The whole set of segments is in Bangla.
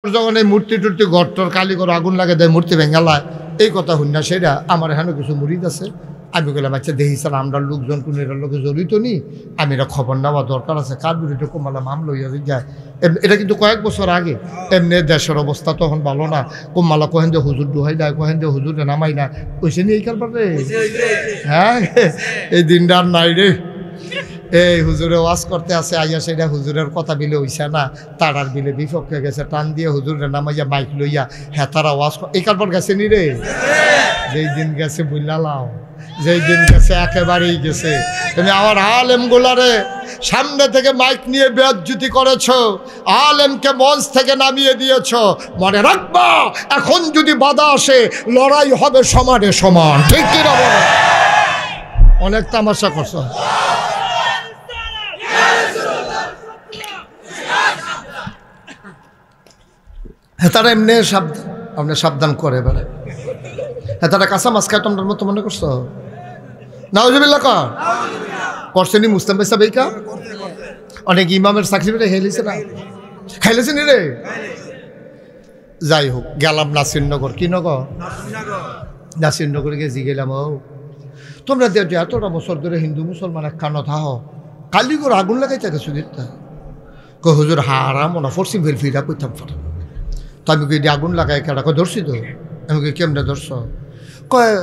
যখন এই মূর্তি টুর্তি গড়টর কালি করে আগুন লাগে দেয় মূর্তি ভেঙ্গালায় এই কথা শুন না সেটা আমার এখানে কিছু মুরিদ আছে। আমি বললাম আচ্ছা দেখি স্যার আমরা লোকজন কোনো এটার লোকে জড়িত নি, আমি এটা খবর নেওয়া দরকার আছে কার বিরুদ্ধে কোমালা মামলা হইয়া যায়। এটা কিন্তু কয়েক বছর আগে। এমনি দেশের অবস্থা তখন ভালো না, কোমালা কহেন যে হুজুর ডুহাই না, কহেন যে হুজুরে নামাই না, ওইসে নিয়ে এই কারবারে। হ্যাঁ এই দিনটা আর নাই রে। এই হুজুরে ওয়াজ করতে আসে আইয়া সেটা হুজুরের কথা বিলে হইছে না, তারার বিলে বিপক্ষে গেছে, টান দিয়ে হুজুরে নামাইয়া মাইক লইয়া হ্যাঁ তারা ওয়াজ এই কারবার গেছে নি রে। যেই দিন গেছে বুঝলালাও, যেই দিন গেছে একেবারেই গেছে। তুমি আমার আলেম গুলারে সামনে থেকে মাইক নিয়ে বেজ্জতি করেছো, আলেমকে মঞ্চ থেকে নামিয়ে দিয়েছো। মনে রাখবা এখন যদি বাধা আসে লড়াই হবে সমানে সমান, ঠিক কি না বলো? অনেক তামাশা করছো। হ্যাঁ তারা এমনি সাবধান, আপনি সাবধান করে বেড়ায়। হ্যাঁ তারা কাঁচা মাছ খায় তোমার মতো মনে করছো? নাউজুবিল্লাহ করছেনি মুস্তাম ভাই সাহেব এই কা অনেক ইমামের চাকরি পেটে খেলেছে না, খাইলেছে নি রে। যাই হোক গেলাম নাসিরনগর, কি নগর? নাসিরনগরে গিয়ে জি গেলাম, ও তোমরা দেখো এতটা বছর ধরে হিন্দু মুসলমান একখানো থাহ, কালি করে আগুন লাগাইতে গেছো দিতা কো হুজুর হারাম ওনা ফরসি ফেল ফিরা করতাম ফটো। তো আমি কি আগুন লাগাই কেটা কয় ধরছি তো। আমি কি কেমনে ধরছ? কয়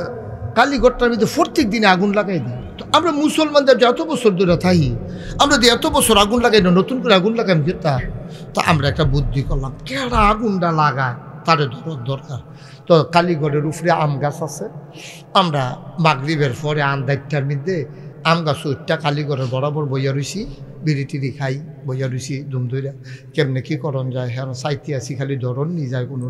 কালীঘরটার মধ্যে প্রত্যেক দিনে আগুন লাগাই দিই। তো আমরা মুসলমানদের যে এত বছর ধরে থাকি, আমরা যে এত বছর আগুন লাগাই না, নতুন করে আগুন লাগাই যেতা। তো আমরা একটা বুদ্ধি করলাম, কেডা আগুনটা লাগায় তারে ধরার দরকার। তো কালীঘরের উপরে আম গাছ আছে, আমরা মাগরিবের পরে আন্দাইটার মধ্যে আম গাছ ওইটা কালীঘরের বরাবর বইয়া রইছি, বিড়ি টিড়ি খাই বইয়া রইছি দুম ধইরা। কেমনে কী করণ যায় হ্যাঁ চাইতে আসি, খালি ধরন নিয়ে যায় কোনো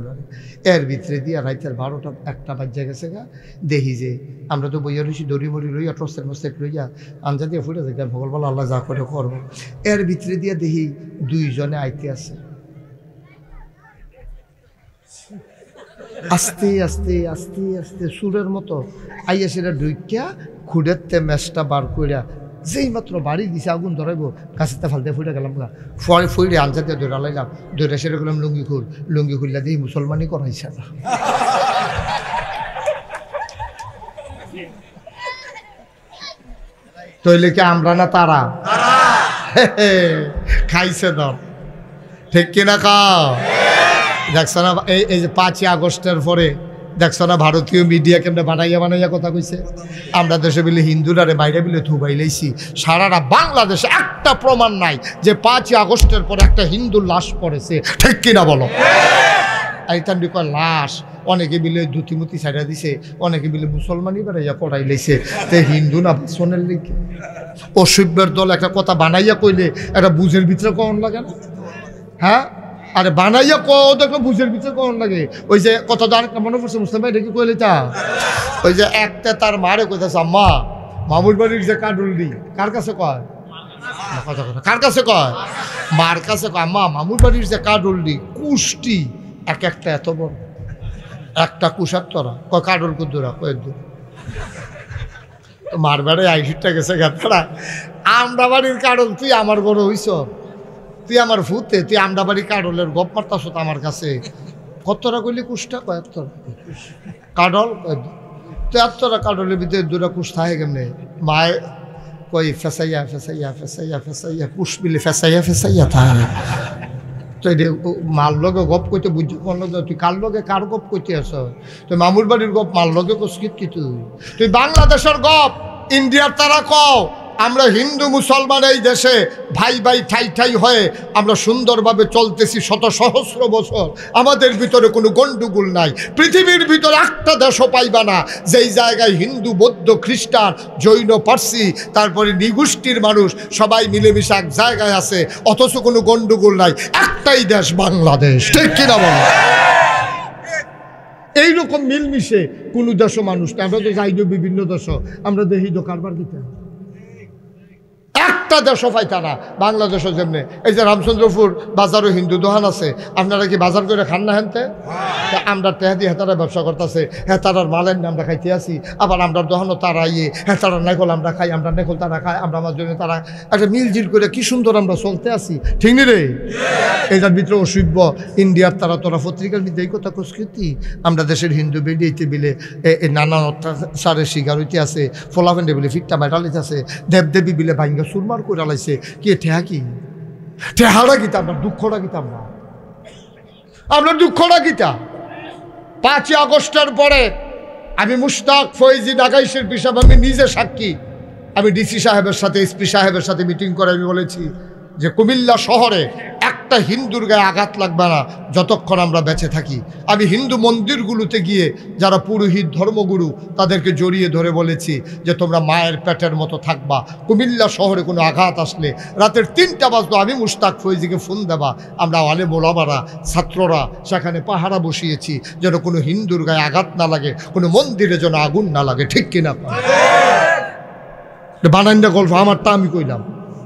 এর ভিতরে দিয়ে রাইতের 12টা 1টা বাজে গেছে গা। দেখি যে আমরা তো বইয়া রইছি দড়ি মড়ি লইয়া টর্চের মস্তেক লইয়া আঞ্জা দিয়ে ফুটে যাই ভগলবেলা আল্লাহ যা করে করবো। এর ভিতরে দিয়ে দেখি 2 জনে আইতে আছে, আস্তে আস্তে আস্তে আস্তে সুরের মতো আইয়া সেটা ঢুকিয়া খুঁড়েতে ম্যাচটা বার করিয়া যেই মাত্র বাড়ি দিছে আগুন ধরাইব গাছেতে ফালতে ফুটে গেলাম গা। ফুড়ে আনসা দিয়ে দৌড়া লাইলাম, দৌড়া সেটা করলাম লুঙ্গি খুললা দিয়ে মুসলমানই করাইছে না। তৈলে কি আমরা না তারা খাইছে দর, ঠিক কিনা খাও? দেখছো না এই যে 5ই আগস্টের পরে দেখছো না ভারতীয় মিডিয়া কেমনে বানাইয়া কথা কইছে। আমরা দেশে বিলে হিন্দুরারে বাইরে বিলে থুবাই লাইছি, সারারা বাংলাদেশে একটা প্রমাণ নাই যে 5ই আগস্টের পরে একটা হিন্দুর লাশ পড়েছে, ঠিক কিনা বলো? আইতান কয় লাশ, অনেকে বিলে দুতিমুতি ছাড়া দিছে, অনেকে বিলে মুসলমানই বেড়াইয়া পড়াই লাইছে। তে হিন্দু না শোনের লিখে অসভ্যের দল একটা কথা বানাইয়া কইলে একটা বুঝের ভিতরে কখন লাগে না? হ্যাঁ আরে বানাইয়া দেখো বুঝের ভিতরে কখন লাগে। ওই যে কথা তো আরেকটা মনে পড়ছে মুসলিম ভাই দেখি কইলে তা ওই যে একটা তার মারে কইতেছে আম্মা মামুর বাড়ির যে কাডুল দি কার কাছে কয়, কথা কথা কার কাছে কয়, মার কাছে কয় আম্মা মামুর বাড়ির যে কাডুল দি কুষ্টি এক একটা এত বড় একটা কুষার তোরা কয় কাডুল কুদ্দুরা কয়েক দূর। তো মার বাড়ি আইসিটা গেছে গাতরা, আমরা বাড়ির কাডল তুই আমার বড় হইছ, তুই আমার ভূতে, তুই আমদা বাড়ি কাডলের গপ মারতাস আমার কাছে। কতটা কইলি কুষ্টা কয় এতটা কাডল, তো এতটা কাডলের ভিতরে 2টা কুষ থাকে কেমনে? মায়ে কই ফেসাইয়া ফেসাইয়া ফেসাইয়া ফেসাইয়া কুষ বিলে ফেসাইয়া ফেসাইয়া থাকে। তো এটা মার লগে গপ কইতে বুঝছি কোন লগে, তুই কার লগে কার গপ কইতে আস? তুই মামুর বাড়ির গপ মার লগে কসকিত কি তুই বাংলাদেশের গপ ইন্ডিয়ার তারা কও। আমরা হিন্দু মুসলমান এই দেশে ভাই ভাই ঠাই ঠাই হয়ে আমরা সুন্দরভাবে চলতেছি শত সহস্র বছর, আমাদের ভিতরে কোনো গন্ডগোল নাই। পৃথিবীর ভিতরে একটা দেশও পাইবা না যেই জায়গায় হিন্দু বৌদ্ধ খ্রিস্টান জৈন পার্সি তারপরে নিগোষ্ঠীর মানুষ সবাই মিলেমিশে এক জায়গায় আছে, অথচ কোনো গন্ডগোল নাই। একটাই দেশ বাংলাদেশ, ঠিক কিনা বলো? এইরকম মিলমিশে কোনো দেশও মানুষ না। আমরা তো যাই বিভিন্ন দেশ, আমরা দেখি তো কারবার দিতে একটা দেশও পাইতা না বাংলাদেশও যেমনি। এই যে রামচন্দ্রপুর বাজারও হিন্দু দোকান আছে, আপনারা কি বাজার করে খান না হেনতে? আমরা টেহা দিয়ে হেতারা ব্যবসা করতেছে, হেতারার মালের আমরা খাইতে আসি, আবার আমরা দহনও তারা হেতারা নেকল আমরা খাই, আমরা নেকল তারা খাই, আমরা আমার জন্য তারা একটা মিলজিল করে কি সুন্দর আমরা চলতে আসি, ঠিক নি রে? এইটার ভিতরে অসভ্য ইন্ডিয়ার তারা তোরা পত্রিকার মধ্যে এই কথা সংস্কৃতি আমরা দেশের হিন্দু বেডিয়েতে বিলে নানান অত্যাচারের শিকার হইতে আছে, ফলাফেন্ডে বিলে ফিটটা মেটালিতে আছে, দেবদেবী বিলে ভাঙ্গা সুরমার করে আলাইছে। কি ঠেহা কি ঠেহারা গীতা, আমরা দুঃখটা গীতাম না, আমরা দুঃখটা গীতা। 5ই আগস্টের পরে আমি মুশতাক ফৈজি ঢাকাই শিল্পী সাহেব, আমি নিজে সাক্ষী, আমি ডিসি সাহেবের সাথে এসপি সাহেবের সাথে মিটিং করে আমি বলেছি যে কুমিল্লা শহরে একটা হিন্দুর গায়ে আঘাত লাগবে না যতক্ষণ আমরা বেঁচে থাকি। আমি হিন্দু মন্দিরগুলোতে গিয়ে যারা পুরোহিত ধর্মগুরু তাদেরকে জড়িয়ে ধরে বলেছি যে তোমরা মায়ের পেটের মতো থাকবা, কুমিল্লা শহরে কোনো আঘাত আসলে রাতের 3টা বাজতো আমি মুশতাক ফৈজিকে ফোন দেবা, আমরা আলেম ওলামারা ছাত্ররা সেখানে পাহারা বসিয়েছি যেন কোনো হিন্দুর গায়ে আঘাত না লাগে, কোনো মন্দিরে যেন আগুন না লাগে, ঠিক কিনা? বানাইন্দা গল্প আমারটা আমি কইলাম,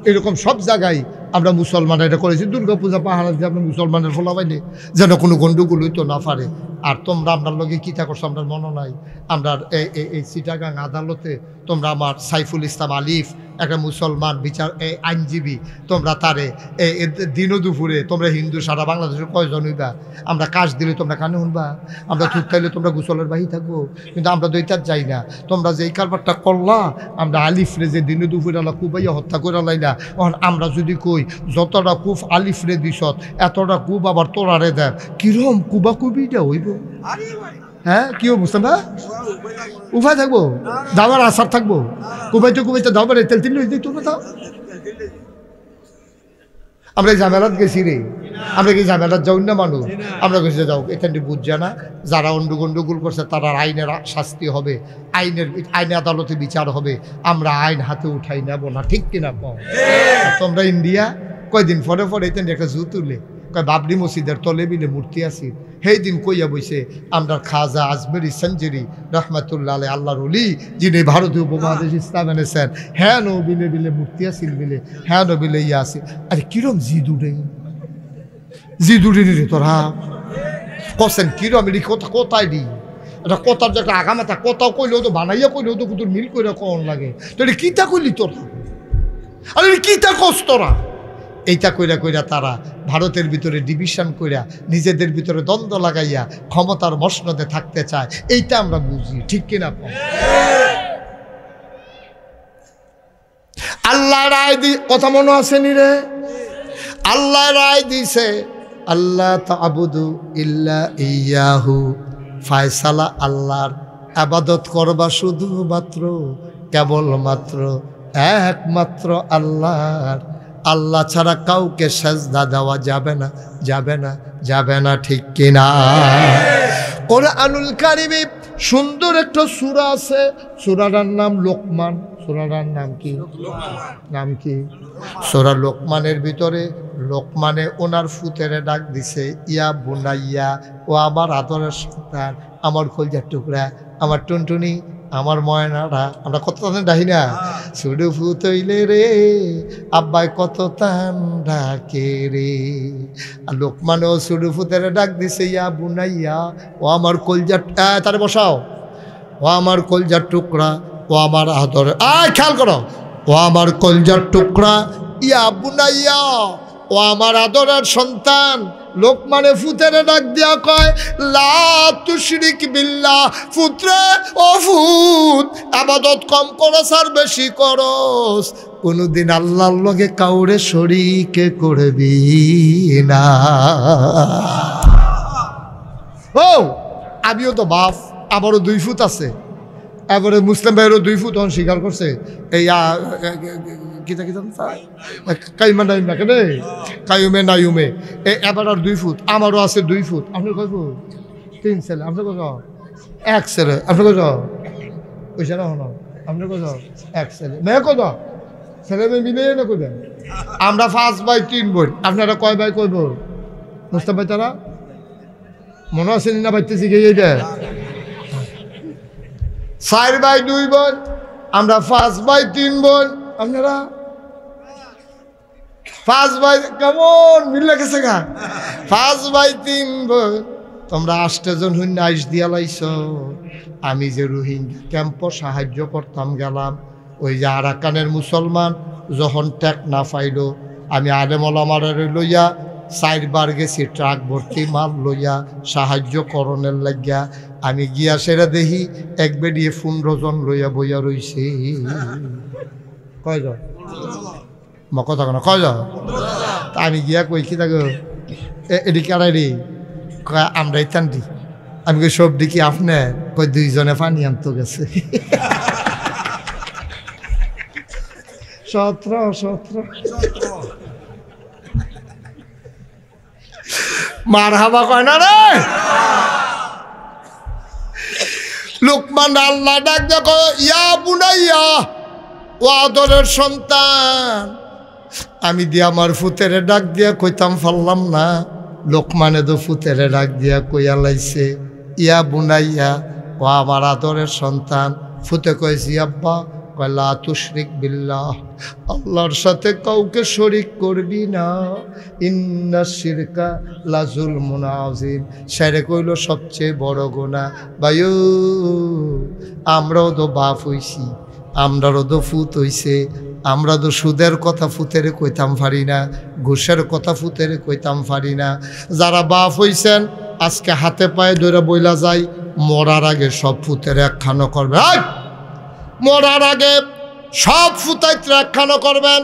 এরকম সব জায়গায় আমরা মুসলমানরা এটা করেছি। দুর্গাপূজা পাহারা দিয়ে আমরা মুসলমানের ফলা পাইনি যেন কোনো গন্ডগোল হইতো না পারে। আর তোমরা আপনার লগে কীটা করছো আপনার মনে নাই? আমরা এই চিটাগাং আদালতে তোমরা আমার সাইফুল ইসলাম আলিফ একটা মুসলমান বিচার আইনজীবী, তোমরা তারে দিনও দুপুরে তোমরা হিন্দু সারা বাংলাদেশের কয়জন হইবা, আমরা কাজ দিলে তোমরা কানে শুনবা, আমরা থুক খাইলে তোমরা গোসলের বাহি থাকবো, কিন্তু আমরা দইতার যাই না। তোমরা যে এই কারবারটা করলা, আমরা আলিফরে যে দিনে দুপুরে আল্লাহ কুবাইয়া হত্যা করে লাইলা, তখন আমরা যদি কই যতটা কুফ আলিফরে দিছত এতটা কুব আবার তোরারে দেয়, কিরম কুবা কুবিটা হইব? হ্যাঁ কি বুঝতাম না, উপায় থাকবো, দাবার আসার থাকবো, কুবাইতে কুবাইতে দাবার তেল তিল দিই তোমরা দাও। আমরা এই ঝামেলাত গেছি রে, আমরা কি ঝামেলাত যাও না মানুষ, আমরা গেছে যাও এখানে বুঝছে না, যারা গন্ডগোল করছে তারা আইনের শাস্তি হবে, আইনে আদালতে বিচার হবে, আমরা আইন হাতে উঠাই নেবো না, ঠিক কিনা? তোমরা ইন্ডিয়া কয়দিন পরে পরে এখানে একটা জু তুলে কয় বাবরি মসজিদের তলে বিলে মূর্তি আছে, সেই দিন কইয়া বইছে আমরা খাজা আজমেরি সঞ্জেরি রহমতুল্লাহ আলাই আল্লাহর ওলি যিনি ভারতীয় উপমহাদেশ ইসলাম এনেছেন, হ্যাঁ নো বিলে বিলে মূর্তি আসিল বিলে, হ্যাঁ নো বিলে ইয়ে আছে। আরে কিরম জিদুড়ে রে তোরা কছেন কিরম এটি কোথায় দি এটা কথার যে একটা আগামাথা কথাও কইলেও তো বানাইয়া কইলেও তো তোর মিল করে কন লাগে, তো এটা কিতা কইলি তোরা? আরে কিতা কস তোরা? এইটা কইরা কইরা তারা ভারতের ভিতরে ডিভিশন কইরা নিজেদের ভিতরে দ্বন্দ্ব লাগাইয়া ক্ষমতার মসনদে থাকতে চায়, এইটা আমরা বুঝি, ঠিক কিনা? আল্লাহ রায় কথা মনে আসেনি রে? আল্লাহ রায় দিছে আল্লাহ তা'বুদু ইল্লা ইয়াহু, ফায়সালা আল্লাহর, ইবাদত করবা শুধুমাত্র কেবলমাত্র একমাত্র আল্লাহর, আল্লাহ ছাড়া কাউকে সাজদা দেওয়া যাবে না, যাবে না, যাবে না, ঠিক কিনা? কোরআনুল কারিমে সুন্দর একটা সূরা আছে, সূরাটার নাম লোকমান। সূরাটার নাম কি? নাম কি? সূরা লোকমানের ভিতরে লোকমানে ওনার ফুতেরে ডাক দিছে, ইয়া বুনাইয়া, ও আমার আদরের সন্তান, আমার কলিজার টুকরা, আমার টুনটুনি, আমার ময়নারা। আমরা কত তান ডাকি না, শুধু ফুত হইলে রে আব্বাই কত তান ডাকে রে। আর লোকমানেও শুধু ফুতের ডাক দিছে, ইয়া বুনাইয়া, ও আমার কলজার, তারে বসাও, ও আমার কলজার টুকরা, ও আমার আদর, খেয়াল করো, ও আমার কলজার টুকরা, ইয়া বুনাইয়া, ও আমার আদরের সন্তান। লোকমানে ফুতেরে ডাক দিয়া কয়, লা তুশরিক বিল্লাহ, ফুতরে ও ফুত, ইবাদত কম করস আর বেশি করস, কোনদিন আল্লাহর লগে কাউরে শরীক করবি না। ও আমিও তো বাপ, আমারও 2 ফুট আছে, এবারে মুসলিম ভাইয়েরও 2 ফুট তখন স্বীকার করছে। এই কাইমে নাইমে এবার আর 2 ফুট, আমারও আছে 2 ফুট। আপনার কয় ফুট? 3 ছেলে। আপনার কত? 1 ছেলে। আপনার কত? পয়সা না হন। আপনার কত? 1 ছেলে। মেয়ে কত? ছেলে মেয়ে মিলে না কইবেন। আমরা 5 ভাই 3 বোন। আপনারা কয় ভাই কই বোন? মুস্তাফা ভাই তারা মনে আছে না? বাইতেছি গিয়ে এইটা 4 ভাই 2 বোন, আমরা 5 ভাই 3 বোন। আপনারা 5 ভাই কেমন মিল গেছে গা? 5 ভাই 3 বোন, তোমরা 8 জন হইন আইস দিয়া লাইছ। আমি যে রোহিঙ্গা ক্যাম্প সাহায্য করতাম গেলাম, ওই যে আরাকানের মুসলমান যখন ট্যাক না পাইল, আমি আলেম ওলামারে লইয়া 4 বার গেছি ট্রাক ভর্তি মাল লইয়া সাহায্য করণের লাগিয়া। আমি গিয়া সেরা দেখি এক বেডিয়ে 15 জন লইয়া বইয়া রইছে। কয়জন কথা কেন কয়জন? আমি গিয়া কই কি থাকো এটি কারাই রে, আমরা ইতান্ডি। আমি কই সব দেখি আপনার? কই 2 জনে পানি আনতে গেছে। 17 মার হাবা কয় না রে। লোকমান আল্লাহ ডাক দেখো, ইয়া বুনাইয়া, ও আদরের সন্তান। আমি দিয়ে আমার ফুতেরে ডাক দিয়া কইতাম পারলাম না। লোকমানে তো ফুতেরে ডাক দিয়া কইয়া লাইছে, ইয়া বুনাইয়া, ও আমার আদরের সন্তান। ফুতে কয়েছি আব্বা, লা তুশরিক বিল্লাহ, আল্লাহর সাথে কাউকে শরিক করবি না। ইন্না শিরকা লা যুলমুন আযীম, সেরে কইল সবচেয়ে বড় গুনাহ। ভাইও আমরাও তো বাপ হইছি, আমরাও তো ফুত হইছে। আমরা তো সুদের কথা ফুতেরে কইতাম পারি না, ঘুষের কথা ফুতেরে কইতাম পারি না। যারা বাপ হইছেন আজকে হাতে পায়ে ধরে বইলা যায়, মরার আগে সব ফুতেরে একখানো করবে। মরার আগে সব ফুতাইতে একখানো করবেন,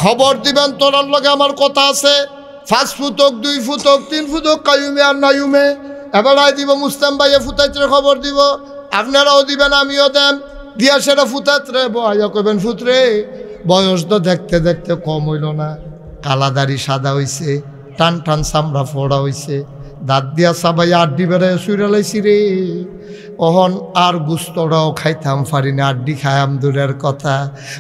খবর দিবেন তোরার লগে আমার কথা আছে। 5 ফুটক 2 ফুটক 3 ফুটক কায়ুমে আর নায়ুমে এবারাই দিব। মুস্তাম ভাইয়া ফুতাইতে খবর দিব, আপনারাও দিবেন, আমিও দেন। দিয়া সেটা ফুতাত্রে বয়া করবেন, ফুতরে বয়স তো দেখতে দেখতে কম হইল না, কালাদারি সাদা হইছে, টান টান চামড়া ফোড়া হইছে, দাঁত দিয়া সাবাই আড্ডি বেড়ায় শুইরা লাইছি রে। অহন আর গুস্তরাও খাইতাম পারি না, আড্ডি খায়াম দূরের কথা।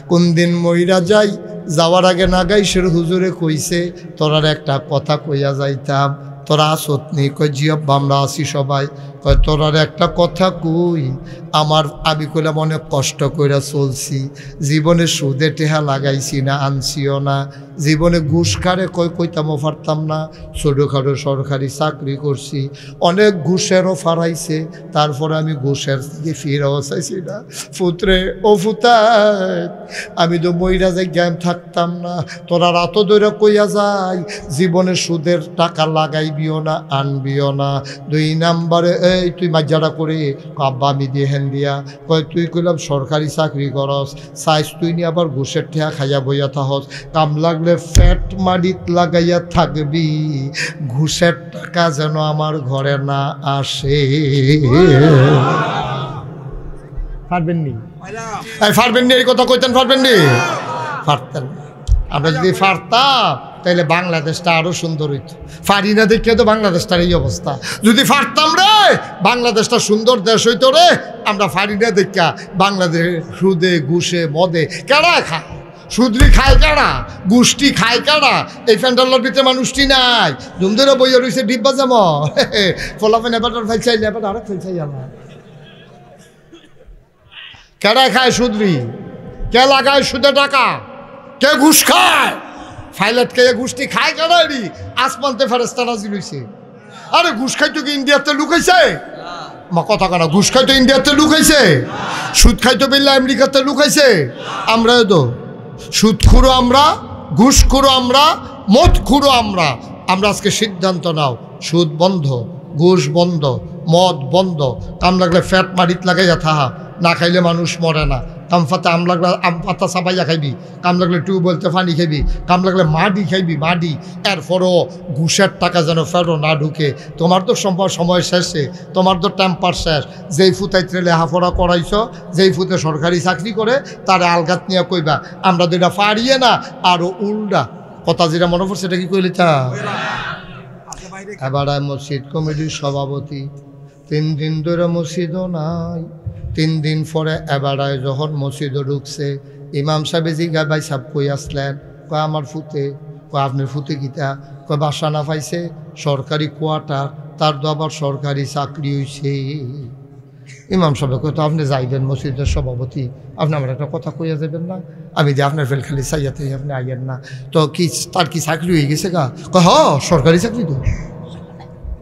কোন দিন মইরা যাই, যাওয়ার আগে নাগাইশের হুজুরে কইছে তোরার একটা কথা কইয়া যাইতাম, তোরা আসত নি? কই জি আব্বা আমরা আসি সবাই। কয় তোরার একটা কথা কই, আমি কইলাম অনেক কষ্ট কইরা চলছি, জীবনে সুদে টেহা লাগাইছি না, আনছিও না, জীবনে ঘুষ খারে কইতামও পারতাম না। ছোটোখাটো সরকারি চাকরি করছি, অনেক ঘুষেরও ফারাইছে, তারপরে আমি ঘুষের থেকে ফিরেও চাইছি না। ফুতরে ও ফুতাই, আমি তো মইরা যাই জ্ঞান থাকতাম না। তোরা রাত ধরে কইয়া যায় জীবনে সুদের টাকা লাগাইবিও না, আনবিও না। 2 নাম্বারে এই তুই মাজ্জাটা করে আব্বা আমি দিয়ে হেন দিয়া। কয় তুই কইলাম সরকারি চাকরি করস, সাইজ তুই নিয়ে আবার ঘুষের ঠেয়া খাইয়া বইয়া থাকস, কাম লাগলে ফ্যাট মাডিত লাগাইয়া থাকবি, ঘুষের টাকা যেন আমার ঘরে না আসে। পারবেন নি? পারবেন নি? এই কথা কইতেন পারবেন নি? পারতেন। আমরা যদি পারতাম তাহলে বাংলাদেশটা আরো সুন্দর হইত। পারি না দেখে তো বাংলাদেশটার এই অবস্থা। যদি পারতাম রে বাংলাদেশটা সুন্দর দেশ হইতো রে। আমরা পারি না দেখা বাংলাদেশ সুদে ঘুষে মদে কেডা খায়, সুদরি খায় কারা, গোষ্ঠী খায় কারা, এই ফ্যান্ডালের ভিতরে মানুষটি নাই। ধুমধুরে বইয়া রয়েছে ডিব্বা জাম ফলাফেন এবার ফেলছাই এবার আরেক ফেলছাই আমার। কেডা খায় সুদরি, কে লাগায় সুদে টাকা, কে ঘুষ খায়, ফাইলাত কে গোষ্ঠী খায় কারারি। আসমানতে ফেরেশতা নাজিল হইছে। আরে ঘুষ খাইতো কি ইন্ডিয়াতে লুকাইছে? মা কথা কেন, ঘুষ খাইতো ইন্ডিয়াতে লুকাইছে, সুদ খাইতো বিল্লা আমেরিকাতে লুকাইছে। আমরা তো সুদ খুঁড়ো, আমরা ঘুষ খুঁড়ো, আমরা মদ খুঁড়ো। আমরা আজকে সিদ্ধান্ত নাও, সুদ বন্ধ, ঘুষ বন্ধ, মদ বন্ধ। কাম লাগলে ফ্যাট মারিত লাগাইয়া থাহা, না খাইলে মানুষ মরে না। কাম ফাতে আম লাগলে আম পাতা চাপাইয়া খাইবি, কাম লাগলে টিউবওয়েলতে পানি খাইবি, কাম লাগলে মাটি খাইবি, মাটি। এরপরও ঘুষের টাকা যেন ফেরো না ঢুকে। তোমার তো সময় শেষে, তোমার তো টেম্পার শেষ। যেই ফুতাইতে লেহাপড়া করাইছ, যেই ফুতে সরকারি চাকরি করে, তার আলগাত নিয়ে কইবা আমরা তো এটা পারিয়ে না। আরও উল্টা কথা যেটা মনে পড়ছে এটা কি কইলি তা। এবার মসজিদ কমিটির সভাপতি 3 দিন ধরে মসজিদও নাই। 3 দিন পরে এবারায় যখন মসজিদও ঢুকছে, ইমাম সাহেব জিগা ভাই সাহেব কই আসলেন? কয় আমার ফুতে। কয় আপনার ফুতে কিতা? কয় বাসা না পাইছে, সরকারি কোয়ার্টার, তার তো আবার সরকারি চাকরি হয়েছে। ইমাম সাহেব কয় তো আপনি যাইবেন মসজিদের সভাপতি, আপনি আমার একটা কথা কইয়া যাবেন না? আমি যে আপনার ফেল খালি চাইয়াতে আপনি আইয়েন না তো কি, তার কি চাকরি হয়ে গেছে গা? কয় হ সরকারি চাকরি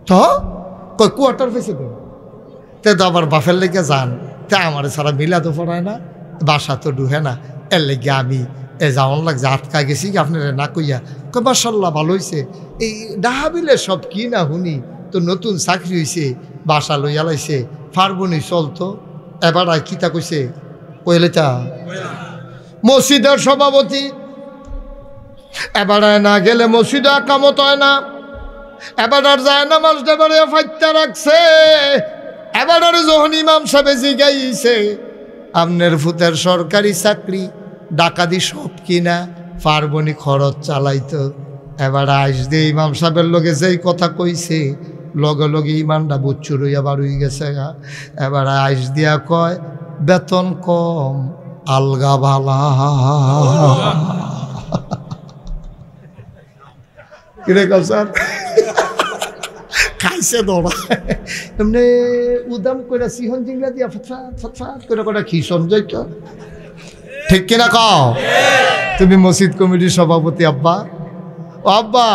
তো। কই কোয়ার্টার পেয়েছে তো আবার বাপের লেগে যান, তা আমার সারা মিলা তো পড়ায় না, বাসা তো ডুহে না, এর লেগে আমি যাওয়ান লাগছে, আটকা গেছি আপনারা না কইয়া। কই মাশাল্লাহ ভালো হয়েছে, এই ডাহাবিলে সব কি না শুনি তো নতুন চাকরি হয়েছে, বাসা লইয়া লাইছে, ফারবনি চলতো। এবার আর কিতা কইছে, কইলেটা মসজিদের সভাপতি, এবার না গেলে মসজিদে কামত হয় না, এবার আর যায় না মাস দেবারে ফাইত্যা রাখছে। এবার আর যখন ইমাম সাহেব জিগাইছে আপনার ফুতের সরকারি চাকরি ডাকাতি সব কিনা পারবনি খরচ চালাইতো। এবার আইস দিয়ে ইমাম সাহেবের লগে যেই কথা কইছে লগে লগে ইমানটা বুচ্চুর হইয়া বার হয়ে গেছে। এবার আইস দিয়া কয় বেতন কম আলগা ভালা। কিরে স্যার খাইছে দৌড়া এমনি উদাম করে সিহন জিংলা দিয়া ফটফাট ফটফাট করে কটা খিসন যাইত। ঠিক কিনা কও? তুমি মসজিদ কমিটির সভাপতি আব্বা, ও আব্বা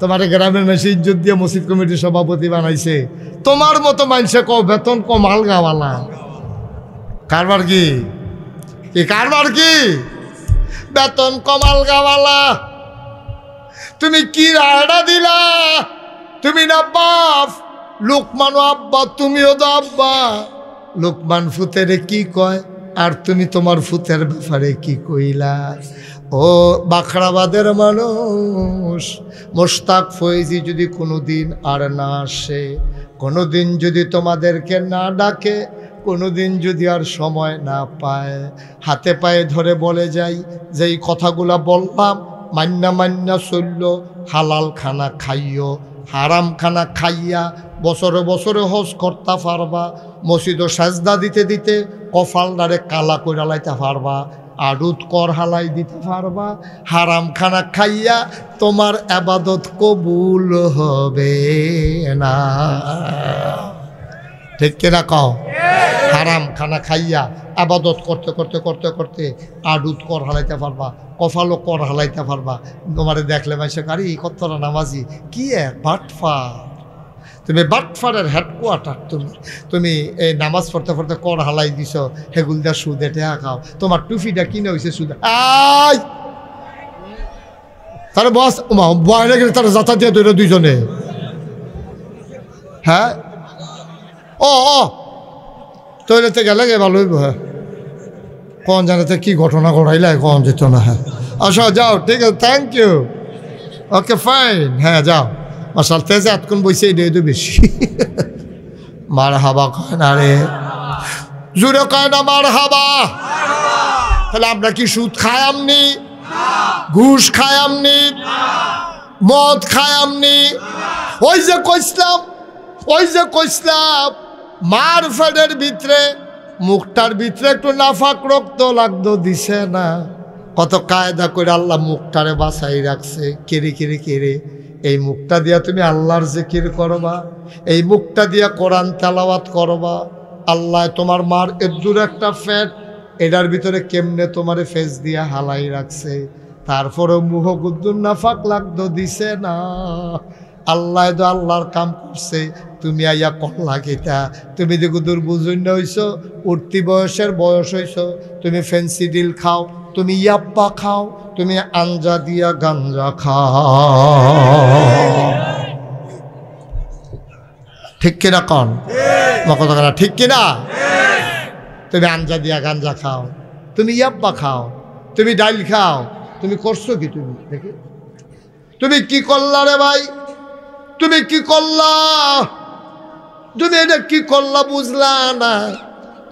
তোমার গ্রামের মেসে ইজ্জত দিয়ে মসজিদ কমিটির সভাপতি বানাইছে, তোমার মতো মানুষে কও বেতন কম আলগাওয়ালা। কারবার কি কারবার কি বেতন কম আলগাওয়ালা? তুমি কি রায়টা দিলা? তুমি না বাপ, লোকমানও আব্বা, তুমিও তো আব্বা। লোকমান ফুতেরে কি কয় আর তুমি তোমার ফুতের ব্যাপারে কি কইলা? ও বাখরাবাদের মানুষ, মোশতাক ফয়েজি যদি কোনোদিন আর না আসে, কোনোদিন যদি তোমাদেরকে না ডাকে, কোনোদিন যদি আর সময় না পায়, হাতে পায়ে ধরে বলে যাই যে এই কথাগুলা বললাম মান্না মান্না চলল, হালাল খানা খাইও, হারাম খানা খাইয়া বছরে বছরে হজ করতে পারবা, মসজিদ সাজদা দিতে দিতে কপালদারে কালা কইরা লাইতে পারবা, আড়ুত কর হালাই দিতে পারবা, হারাম খানা খাইয়া তোমার আবাদত কবুল হবে না। ঠিক কিনা কও? হারাম খানা খাইয়া আবাদত করতে করতে করতে করতে আডুত কর হালাইতে পারবা, কফালো কর হালাইতে পারবা। তোমারে দেখলে মাইসে কারি কতটা নামাজি, কি এক বাটফার, তুমি বাটফারের হেডকোয়ার্টার। তুমি এই নামাজ পড়তে পড়তে কর হালাই দিছ, হেগুল দা সুদে টেহা খাও, তোমার টুফিটা কিনে হয়েছে সুদে। আই তার বস বাইরে গেলে তারা যাতা দিয়ে তৈরি দুইজনে। হ্যাঁ ও তৈরিতে গেলে ভালো হইব। হ্যাঁ কন জানাতে কি ঘটনা ঘটাইলে কন যেত না। হ্যাঁ আচ্ছা যাও, ঠিক আছে, থ্যাংক ইউ, ওকে ফাইন। হ্যাঁ যাও, মাসাল তেজে এতক্ষণ বইছে এটাই তো বেশি। মার হাবা কয় না রে, জুড়ে কয় না মার হাবা। তাহলে আমরা কি সুদ খাই আমনি, ঘুষ খাই আমনি, মদ খাই আমনি? ওই যে কইসলাম মার ফেডের ভিতরে মুখটার ভিতরে একটু নাফাক রক্ত লাগতো দিছে না, কত কায়দা করে আল্লাহ মুখটারে বাঁচাই রাখছে। কেড়ে কেড়ে কেড়ে এই মুখটা দিয়া তুমি আল্লাহর জিকির করবা, এই মুখটা দিয়া কোরআন তেলাওয়াত করবা। আল্লাহ তোমার মার এদুর একটা ফ্যাট, এটার ভিতরে কেমনে তোমারে ফেস দিয়া হালাই রাখছে, তারপরেও মুহ গুদ্দুর নাফাক লাগতো দিছে না। আল্লাহ তো আল্লাহর কাম করছে, তুমি আইয়া কল্লা গেতা। তুমি দেখো দূর বুঝুন না হইছ, উঠতি বয়সের বয়স হইছ, তুমি ফেন্সি ডিল খাও, তুমি ইয়াপ্পা খাও, তুমি আঞ্জা দিয়া গাঞ্জা খাও। ঠিক কিনা কন কথা না? ঠিক কিনা? তুমি আঞ্জা দিয়া গাঞ্জা খাও, তুমি ইয়াপ্পা খাও, তুমি ডাইল খাও, তুমি করছো কি? তুমি দেখে তুমি কি করলা রে ভাই? তুমি কি করলা? তুমি এটা কি করলা বুঝলা না?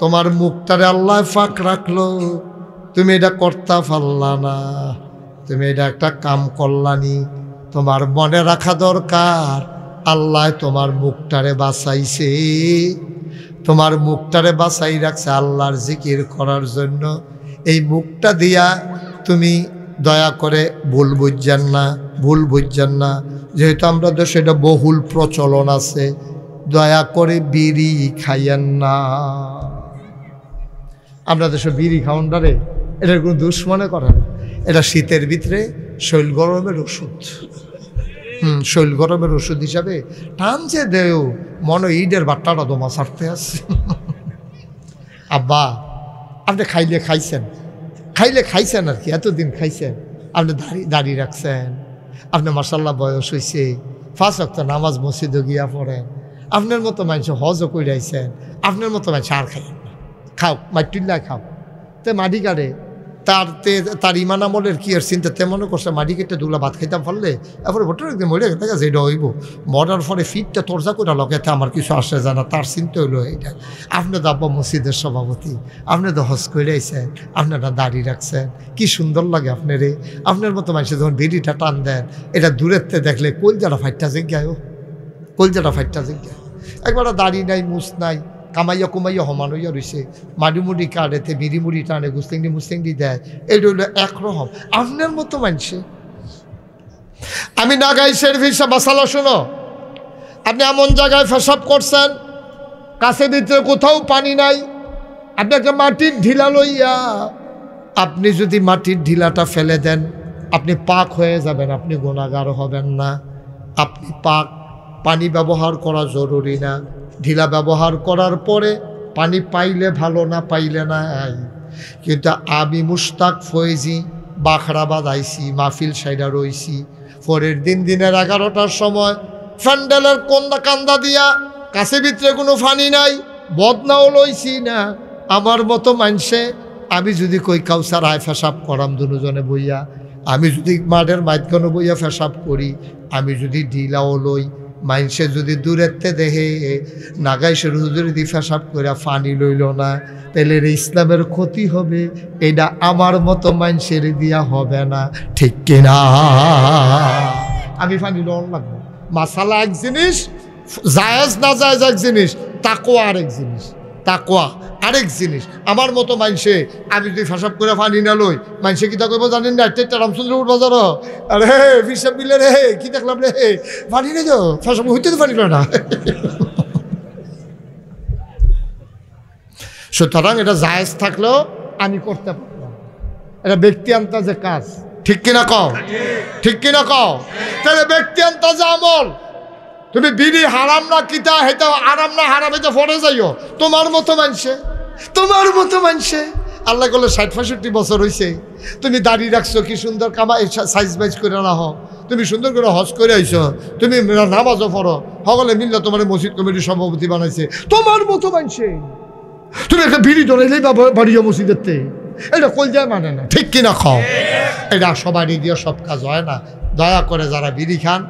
তোমার মুখটারে আল্লাহ ফাঁক রাখলো, তুমি এটা করতে পারলা না, তুমি এটা একটা কাম করলানি। তোমার মনে রাখা দরকার আল্লাহ তোমার মুখটারে বাঁচাইছে, তোমার মুখটারে বাঁচাই রাখছে আল্লাহর জিকির করার জন্য। এই মুখটা দিয়া তুমি দয়া করে ভুল বুঝছেন না, যেহেতু আমরা দেশে এটা বহুল প্রচলন আছে, দয়া করে বিড়ি খাইয়েন না। আমরা দেশে বিড়ি খাওয়ানটারে এটার কোনো দুষ মনে করে না, এটা শীতের ভিতরে শৈল গরমের ওষুধ। শৈল গরমের ওষুধ হিসাবে টানছে দেও মনে ঈদের বাট্টাটা দমা ছাড়তে আসছে। আব্বা আপনি খাইলে খাইছেন আর কি, এতদিন খাইছেন, আপনি দাড়ি রাখছেন, আপনি মাশাআল্লাহ বয়স হয়েছে, 5 ওয়াক্ত নামাজ মসজিদে গিয়া পড়েন, আপনার মতো মানুষ হজও করে আইছেন, আপনার মতো মানুষ আর খাইয়েন না, খাও মাটিল্লা খাও। তে মাটি কাটে তার ইমান আমলের কি আর চিন্তা তেমনও করছে, মাটি কেটে দুলা ভাত খাইতাম পারলে এরপরে ভোটার একদিন মরে গেছে, দেখা যায় এটা হইব মরার পরে ফিটটা তোরজা করে লগাতে আমার কিছু আসে জানা, তার চিন্তা হইলো এইটা। আপনি তো আব্বা মসজিদের সভাপতি, আপনি তো হজ করে আইছেন, আপনারা দাড়ি রাখছেন, কি সুন্দর লাগে আপনারে। আপনার মতো মানুষের যখন বিড়িটা টান দেন, এটা দূরেতে দেখলে কলজাটা ফাইটটা জিজ্ঞায়, কলজাটা ফাইটটা জিজ্ঞায়। একবার দাড়ি নাই, মুছ নাই, কামাইয়া কুমাইয়া সমান হইয়া রয়েছে, মাড়ি কাটেতে বিড়ি মুড়ি টানে, মুস্তিংডি দেয়, এটা হইলো একরকম। আপনার মতো মানুষে আমি নাগাইশের ভিসা বাসালা শোনো, আপনি এমন জায়গায় পেশাব করছেন, কাছে ভিতরে কোথাও পানি নাই, আপনি একটা মাটির ঢিলা লইয়া, আপনি যদি মাটির ঢিলাটা ফেলে দেন আপনি পাক হয়ে যাবেন, আপনি গুনাহগার হবেন না। আপনি পাক, পানি ব্যবহার করা জরুরি না, ঢিলা ব্যবহার করার পরে পানি পাইলে ভালো, না পাইলে না। কিন্তু আমি মুশতাক ফয়েজি বাখরাবাদ আইছি, মাহফিল সাইডা রইছি, পরের দিনের 11টার সময় ফ্যান্ডেলের কান্দা দিয়া, কাছে ভিতরে কোনো পানি নাই, বদনাও লইছি না। আমার মতো মানুষে আমি যদি কই কাউসার আয় পেশাব করাম দুজনে বইয়া, আমি যদি মাঠের মাঝখানে বইয়া পেশাব করি, আমি যদি ঢিলাও লই, মানুষে যদি দূরেতে দেখে নাগাইশের হুজুর দি পেশাব করে ফানি লইল না, তাহলে ইসলামের ক্ষতি হবে, এটা আমার মতো মানুষের দিয়া হবে না, ঠিক কিনা? আমি ফানি লন লাগবো। মাসালা এক জিনিস, জায়েজ না জায়েজ এক জিনিস, তাকওয়া আরেক জিনিস, তাকওয়া আরেক জিনিস। আমার মতো মানুষে আমি যদি পেশাব করে ফানি না লই, মানুষে কিতা করবো জানেন না? রামচন্দ্রপুর বাজার, আরে হে হিসাব মিলে রে, কি দেখলাম রে, ফানি নেই তো, পেশাব হইতে তো ফানি না। সুতরাং এটা জায়েজ থাকলেও আমি করতে পারলাম, এটা ব্যক্তি আন্তাজে কাজ, ঠিক কিনা কও? ঠিক কিনা কও? তাহলে ব্যক্তি আন্তাজে আমল। তুমি বিড়ি হারাম না কিতা হেতা আরাম না হারাম এটা ফরে যাইও, তোমার মতো মানুষে আল্লাহ করলে 60-65 বছর হয়েছে, তুমি দাড়ি রাখছো, কি সুন্দর কামা সাইজ বাইজ করে না হও, তুমি সুন্দর করে হজ করে আইছো, তুমি নামাজও পড়ো, সকলে মিললে তোমার মসজিদ কমিটির সভাপতি বানাইছে, তোমার মতো মানুষে তুমি একটা বিড়ি ধরাইলেই বাড়িও মসজিদেরতে, এটা কলজায় মানে না, ঠিক কিনা খাও? এটা সবারই দিয়ে সব কাজ হয় না। দয়া করে যারা বিড়ি খান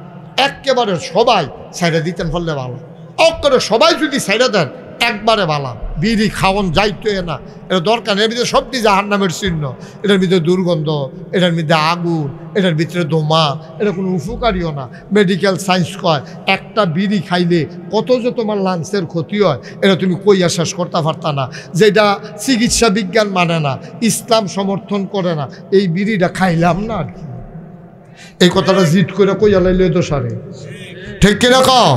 একেবারে সবাই সাইডে দিতেন ফললে ভালো, অক্করে সবাই যদি সাইডে দেন একবারে ভালো। বিড়ি খাওয়ান যাইতো না, এটা দরকার। এর ভিতরে সবটি জাহান্নামের চিহ্ন, এটার ভিতরে দুর্গন্ধ, এটার ভিতরে আগুন, এটার ভিতরে দোমা, এটা কোনো উপকারীও না। মেডিকেল সায়েন্স কয় একটা বিড়ি খাইলে কত যে তোমার লাংসের ক্ষতি হয়, এটা তুমি কইয়া শেষ করতে পারতা না। যেটা চিকিৎসা বিজ্ঞান মানে না, ইসলাম সমর্থন করে না, এই বিড়িটা খাইলাম না আর কি, এই কথাটা জিদ করে কইয়া লাইলে তো সারে, ঠিক কিনা কও?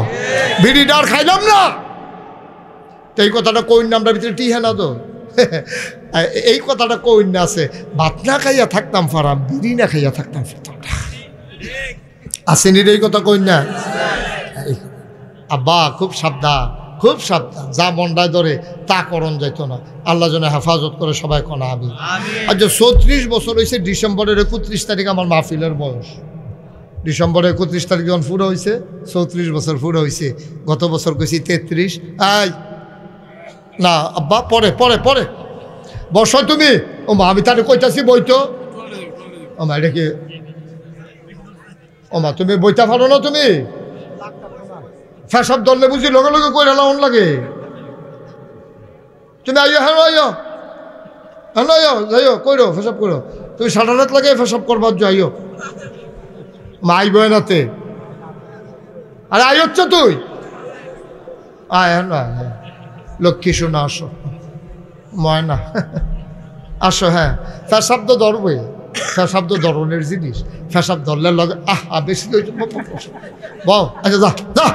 বিড়িটা আর খাইলাম না, এই কথাটা কইন না, আমরা ভিতরে টিহে না তো, এই কথাটা কইন না আছে, ভাত না খাইয়া থাকতাম ফারাম, বিড়ি না খাইয়া থাকতাম আসেনি, এই কথা কইন না। আব্বা খুব সাবধান, খুব সাবধান, যা মন্ডায় ধরে তা করণ যাইতো না, আল্লাহ যেন হেফাজত করে, সবাই কোনা আমি। আচ্ছা 34 বছর হয়েছে, ডিসেম্বরের 31 তারিখ আমার মাহফিলের বয়স, ডিসেম্বরের 31 তারিখ যখন পুরো হয়েছে 34 বছর পুরো হয়েছে। গত বছর কইছি 33। আই না আব্বা, পরে পরে পরে বসো তুমি। ও মা আমি তাহলে কইতাছি বইতো, ও মা এটা কি, ও মা তুমি বইটা পারো না? তুমি ফেসব ধরলে বুঝি লগে লগে কই লাউন লাগে, তুমি আইও, হ্যাঁ আইও, হ্যাঁ আইও, যাইও কইরো ফেসব করো, তুমি সারা রাত লাগে ফেসব করবার যাইও, মা আইব নাতে, আরে আই হচ্ছে তুই আয় না, লক্ষ্মী শোনা আসো, ময়না আসো, হ্যাঁ ফেসাব তো ধরবে, ফেসাব তো ধরনের জিনিস, ফেসাব ধরলে লগে বেশি বল, আচ্ছা যা যা,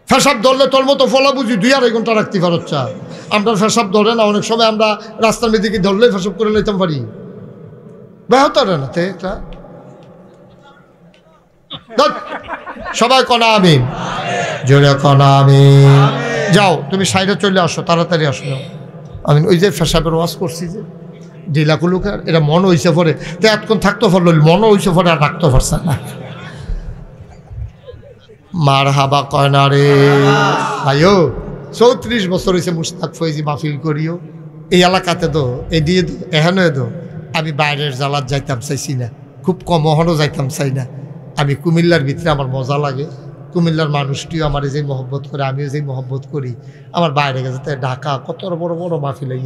ফেসাব ধরলে তোর মতো ফলা বুঝি 2-2.5 ঘন্টা রাখতে পারছা, আমরা ফেসাব ধরে না, অনেক সময় আমরা রাস্তার মেয়েদিকে ধরলেই ফেসাব করে নিতাম পারি, বেহতারে না তে এটা সবাই কনা আমিন, জোরে কনা আমিন। যাও তুমি সাইডে চলে আসো, তাড়াতাড়ি আসো। আমি ওই যে ফেসাবের ওয়াজ করছি যে ডিলাকুলুকার, এটা মন হইছে পরে তো এতক্ষণ থাকতে পারল, মন হইছে পরে আর রাখতে পারছে না। মার হাবা কয় না রে ভাইও, 34 বছর হয়েছে মুস্তাক ফৈজি মাহফিল করিও এই এলাকাতে। তো এই দিয়ে তো এখানে তো আমি বাইরের জ্বালাত যাইতাম চাইছি না, খুব কম অহনও যাইতাম চাই না। আমি কুমিল্লার ভিতরে আমার মজা লাগে, কুমিল্লার মানুষটিও আমার যে মহব্বত করে, আমিও যে মহব্বত করি। আমার বাইরে গেছে ঢাকা কত বড় বড় মাহফিল, এই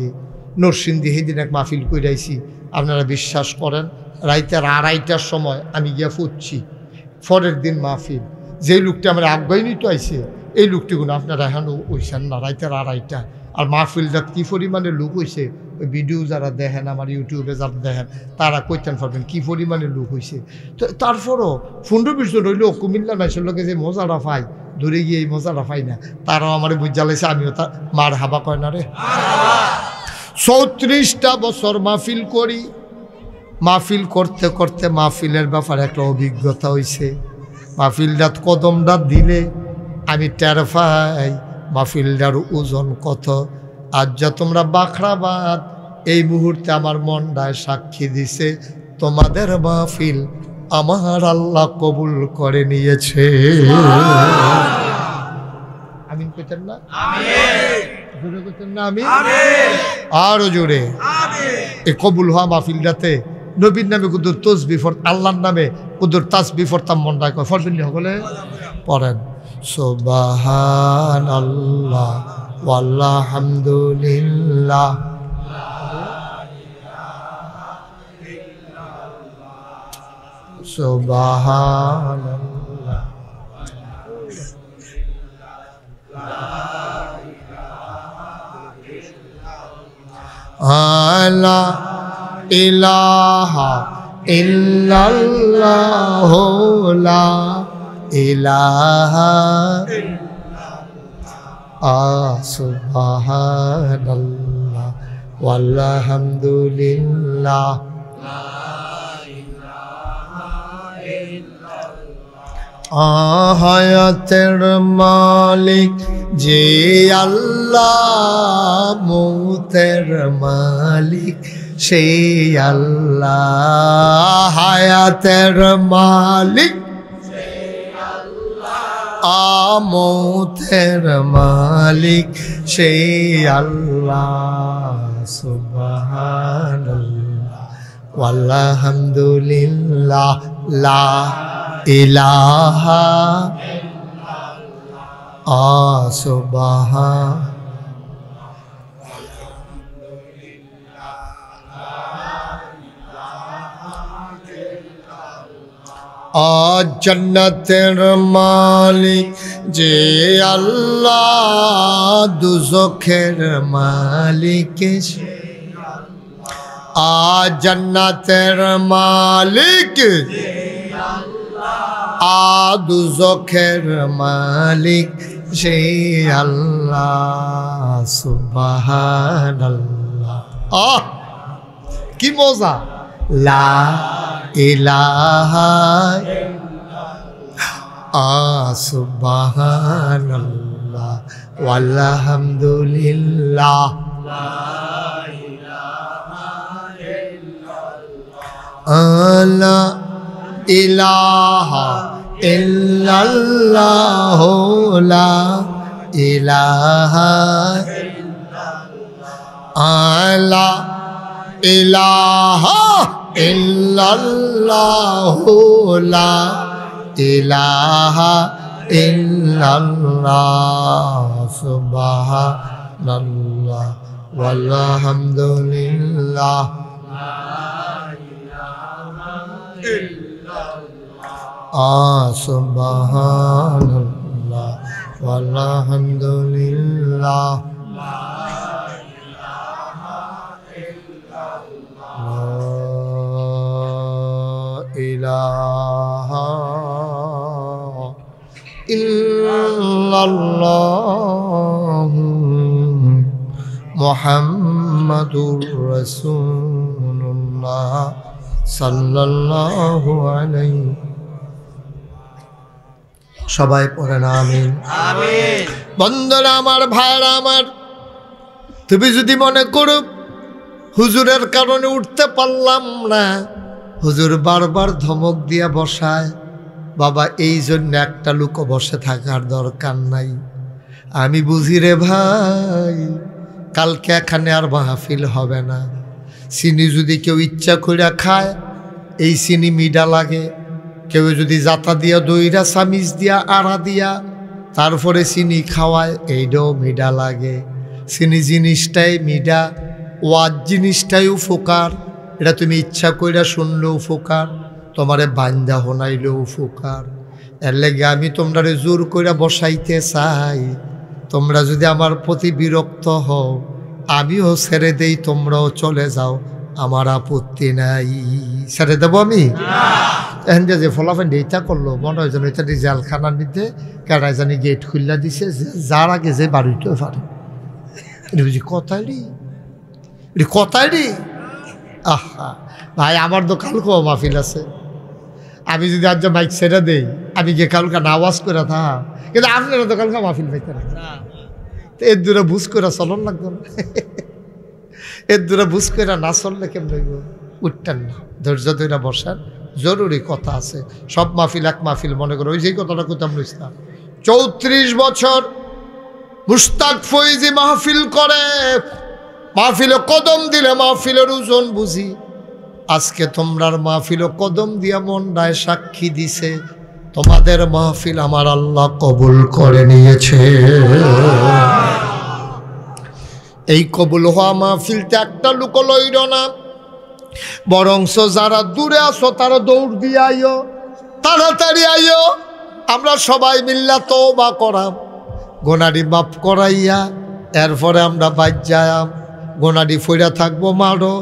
নরসিংদী সেদিন এক মাহফিল কইরাইছি। আপনারা বিশ্বাস করেন, রাইতের 2:30টার সময় আমি গিয়া ফুটছি, পরের দিন মাহফিল। যেই লোকটা আমার আগ্রহী তো আইছে, এই লোকটিগুলো আপনারা এখনও ওইছেন না, রাইতের 2:30টা। আর মাহফিলটা কী পরিমাণে লোক হয়েছে, ওই ভিডিও যারা দেখেন, আমার ইউটিউবে যারা দেখেন, তারা কইতেন পারবেন কী পরিমাণে লোক হয়েছে। তো তারপরও 15-20 জন হইলেও কুমিল্লা মানুষের লোকে যে মজাটা পাই, দূরে গিয়ে এই মজাটা পাই না। তারাও আমার বুঝা লাইছে, আমিও তার মার হাবা কয় না রে। 34টা বছর মাহফিল করি, মাহফিল করতে করতে মাহফিলের ব্যাপারে একটা অভিজ্ঞতা হয়েছে। মাহফিলটাত কদমটা দিলে আমি টের পাই মাহফিলটার ওজন কত। আজ যা তোমরা বাখরাবাদ, এই মুহূর্তে আমার মনটায় সাক্ষী দিছে, তোমাদের মাহফিল আমার আল্লাহ কবুল করে নিয়েছে। আমিন কইতেন না? জোরে কইতেন না? আমিন। আরো জোরে। এই কবুল হওয়া মাহফিলটাতে নবীর নামে কুদুর তসবিহ, আল্লাহর নামে কুদুর তাসবিহ পড়তাম, মনটা কয় ফরবেন সকলে পড়েন। সুবহানাল্লাহ ওয়ালহামদুলিল্লাহ, সুবহানাল্লাহ, লা ইলাহা ইল্লাল্লাহ, লা ইলাহা সুবহানাল্লাহ ওয়ালহামদুলিল্লাহ, হায়াতের মালিক যে আল্লাহ, মৌতের মালিক সেই আল্লাহ। হায়াতের মালিক মৌতের মালিক সেই আল্লাহ। সুবহানাল্লাহ ওয়ালহামদুলিল্লাহ, লা ইলাহা সুবহান। জান্নাতের মালিক যে আল্লাহ, দুজখের মালিক সে আল্লাহ। জান্নাতের মালিক দুজখের মালিক সে আল্লাহ। সুবহানাল্লাহ, কি মজা। লা ইলাহা সুবহানাল্লাহ ওয়ালহামদুলিল্লাহ, লা ইলাহা ইল্লাল্লাহ, লা ইলাহা লা ইলাহা ইল্লাল্লাহ, লা ইলাহা ইল্লাল্লাহ। সুবহানাল্লাহ ওয়ালহামদুলিল্লাহ, সুবহানাল্লাহ ওয়ালহামদুলিল্লাহ, ইলাহা ইল্লাল্লাহ মুহাম্মাদুর রাসূলুল্লাহ সাল্লাল্লাহু আলাইহি সবাই পড়েন আমিন। বন্ধুরা আমার, ভাইরা আমার, তুমি যদি মনে করো হুজুরের কারণে উঠতে পারলাম না, হুজুর বারবার ধমক দিয়া বসায়, বাবা এই জন্য একটা লোকও বসে থাকার দরকার নাই। আমি বুঝি রে ভাই, কালকে এখানে আর মাহফিল হবে না। চিনি যদি কেউ ইচ্ছা করে খায়, এই চিনি মিডা লাগে। কেউ যদি জাতা দিয়া, দইরা, চামিচ দিয়া, আড়া দিয়া তারপরে চিনি খাওয়ায়, এইটাও মিডা লাগে। চিনি জিনিসটাই মিডা, ওয়াজ জিনিসটাই উপকার। এটা তুমি ইচ্ছা কইরা শুনলেও উপকার, তোমারে বান্দা হনাইলেও উপকার। এর লেগে আমি তোমরারে জোর কইরা বসাইতে চাই। তোমরা যদি আমার প্রতি বিরক্ত হও, আমিও ছেড়ে দেই, তোমরাও চলে যাও, আমার আপত্তি নাই। ছেড়ে দেবো আমি? এখন যে ফলাফল এইটা করলো, মনে হয় যেন এটা জেলখানার মধ্যে কেডাই জানি গেট খুললা দিছে, যার আগে যে বাড়িতেও পারে। এটা বুঝি কথাই রে, এটা কথাই রে। আহা ভাই, আমার তো কালকে মাহফিল আছে। আমি যদি আজ মাইক ছেড়ে দেই, আমি গিয়ে কালকে নাওয়াজ করে থাক, কিন্তু আপনারা তো কালকে মাহফিল পাইতে না। এর দূরে বুঝ করে চলন লাগতো না, এর দূরে বুঝ করে না চললে কেমন হইব? উঠতেন না, ধৈর্য ধরে বসার জরুরি কথা আছে। সব মাহফিল এক মাহফিল মনে করো। ওই যে কথাটা কোথাও ইসলাম 34 বছর মুশতাক ফৈজি মাহফিল করে, মাহফিলে কদম দিলে মাহফিলের ওজন বুঝি। আজকে তোমরার মাহফিল কদম দিয়া মনটায় সাক্ষী দিছে, তোমাদের মাহফিল আমার আল্লাহ কবুল করে নিয়েছে। এই কবুল হওয়া মাহফিলতে একটা লোক লইল না, বরংস যারা দূরে আসো তারা দৌড় দিয়ে আইও, তাড়াতাড়ি আইও। আমরা সবাই মিল্লা তওবা করাম, গোনাডি মাফ করাইয়া এরপরে আমরা বাইর যায়াম। গোনাডি ফইরা থাকবো মারো,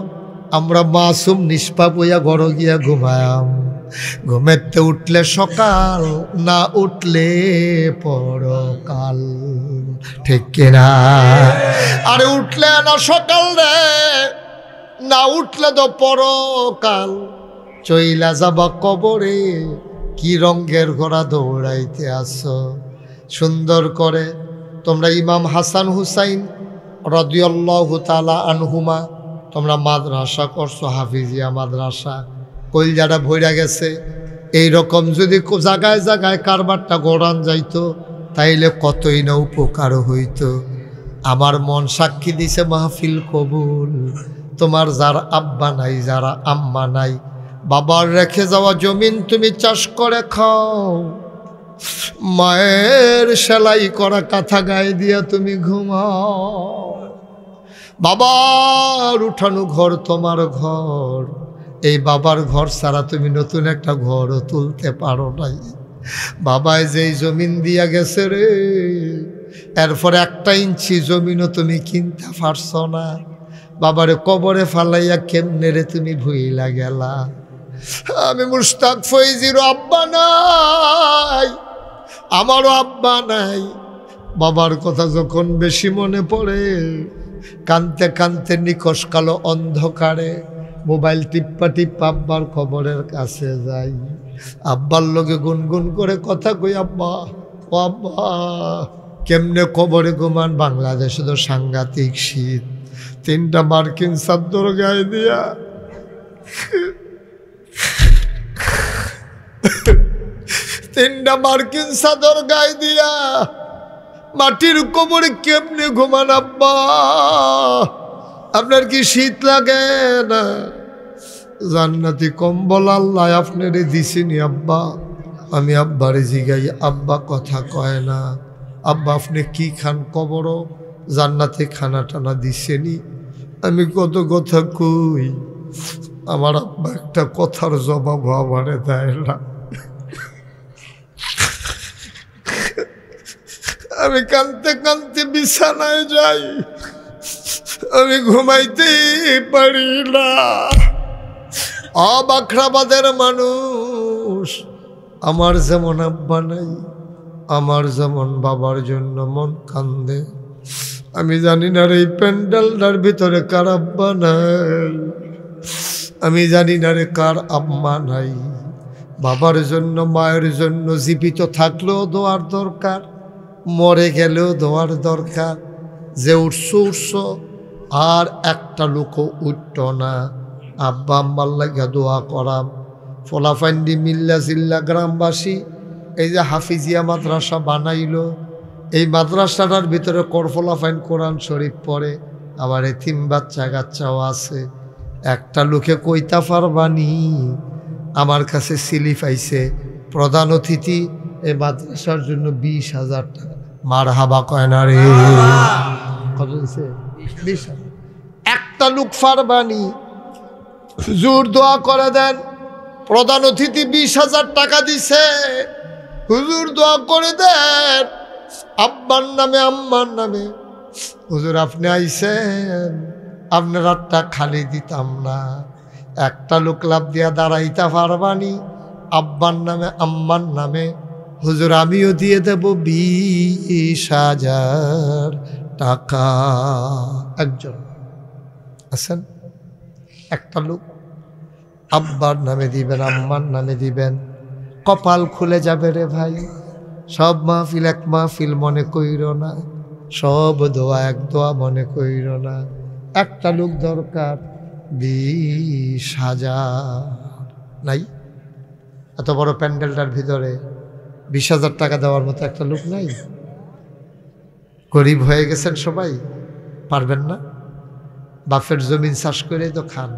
আমরা মাসুম নিষ্পাপ হইয়া ঘর গিয়া ঘুমায়াম। ঘুমেতে উঠলে সকাল, না উঠলে পরকাল, ঠিক কিনা? আরে উঠলে না সকাল রে, না উঠলে তো পরকাল। চইলা যাবা কবরে, কি রঙের ঘোড়া দৌড়াইতে আসো। সুন্দর করে তোমরা ইমাম হাসান হুসাইন রাদিয়াল্লাহু তাআলা আনহুমা, তোমরা মাদ্রাসা করছো, হাফিজিয়া মাদ্রাসা, কলজাটা ভইরা গেছে। এইরকম যদি জায়গায় জায়গায় কারবারটা গড়ান যাইতো, তাইলে কতই না উপকার হইতো। আমার মন সাক্ষী দিছে মাহফিল কবুল। তোমার যার আব্বা নাই, যারা আম্মা নাই, বাবার রেখে যাওয়া জমিন তুমি চাষ করে খাও, মায়ের সেলাই করা কাঁথা গায়ে দিয়া তুমি ঘুমাও। বাবার উঠানো ঘর তোমার ঘর, এই বাবার ঘর ছাড়া তুমি নতুন একটা ঘরও তুলতে পারো নাই। বাবায় যেই জমিন দিয়া গেছে রে, এরপরে 1 ইঞ্চি জমিনও তুমি কিনতে পারছো না। বাবারে কবরে ফালাইয়া কেমনে রে তুমি ভুইলা গেলা। আমি মুশতাক ফৈজিরও আব্বা নাই, আমারও আব্বা নাই। বাবার কথা যখন বেশি মনে পড়ে, কানতে কানতে নিকশ কালো অন্ধকারে মোবাইল টিপ্পা টিপ্পা আব্বার কবরের কাছে যাই। আব্বার লগে গুনগুন করে কথা কই, আব্বা ও আব্বা, কেমনে কবরে ঘুমান? বাংলাদেশে তো সাংঘাতিক শীত, 3টা মার্কিন চাদর গায়ে দিয়া 3টা মার্কিন চাদর গায়ে দিয়া মাটির কবরে কেমনে ঘুমান আব্বা? আপনার কি শীত লাগে না? জান্নাতি কম্বল আল্লাহ আপনারে দিছিনি আব্বা। আমি আব্বারে জিগাই, আব্বা কথা কয় না। আব্বা আপনি কি খান কবরও? জান্নাতে খানা টানা দিছেনি। আমি কত কথা কই, আমার আব্বা একটা কথার জবাব আমারে দেয় না। আমি কাঁদতে কাঁদতে বিছানায় যাই, আমি ঘুমাইতে পারি না। বাখরাবাদের মানুষ, আমার যেমন আব্বা নাই, আমার যেমন বাবার জন্য মন কান্দে। আমি জানি না রে এই প্যান্ডেলটার ভিতরে কার আব্বা নাই, আমি জানি না রে কার আম্মা নাই। বাবার জন্য মায়ের জন্য জীবিত থাকলেও দোয়ার দরকার, মরে গেলেও দোয়ার দরকার। যে উঠছো আর একটা লোকও উঠত না, আব্বা আম্মার লাগিয়া দোয়া করাম। ফলাফান্ডি মিল্লা জিল্লা গ্রামবাসী এই যে হাফিজিয়া মাদ্রাসা বানাইল, এই মাদ্রাসাটার ভিতরে করফলাফাইন কোরআন শরীফ পড়ে, আবার এতিম বাচ্চা কাচ্চাও আছে। একটা লোকে কইতা পারবানি আমার কাছে স্লিপ আইছে, প্রধান অতিথি এই মাদ্রাসার জন্য 20,000 টাকা। মার হাবা কয় না রে, কত দিছে? 20,000। একটা লোক পারবানি হুজুর দোয়া করে দেন, প্রধান অতিথি 20,000 টাকা দিছে, হুজুর দোয়া করে দেন আব্বার নামে আম্মার নামে। হুজুর আপনি আইছেন, আপনার হাতটা খালি দিতাম না। একটা লোক লাভ দিয়া দাঁড়াইতে পারবানি আব্বার নামে আম্মার নামে, হুজুর আমিও দিয়ে দেব 20,000 টাকা। একজন আছেন, একটা লোক আব্বার নামে দিবেন, আম্মার নামে দিবেন, কপাল খুলে যাবে রে ভাই। সব মাহফিল এক মাহফিল মনে কইর না, সব দোয়া এক দোয়া মনে কইর না। একটা লোক দরকার 20,000। নাই? এত বড় প্যান্ডেলটার ভিতরে 20,000 টাকা দেওয়ার মতো একটা লোক নাই? গরিব হয়ে গেছেন সবাই, পারবেন না? বাফের জমিন চাষ করে তো খান।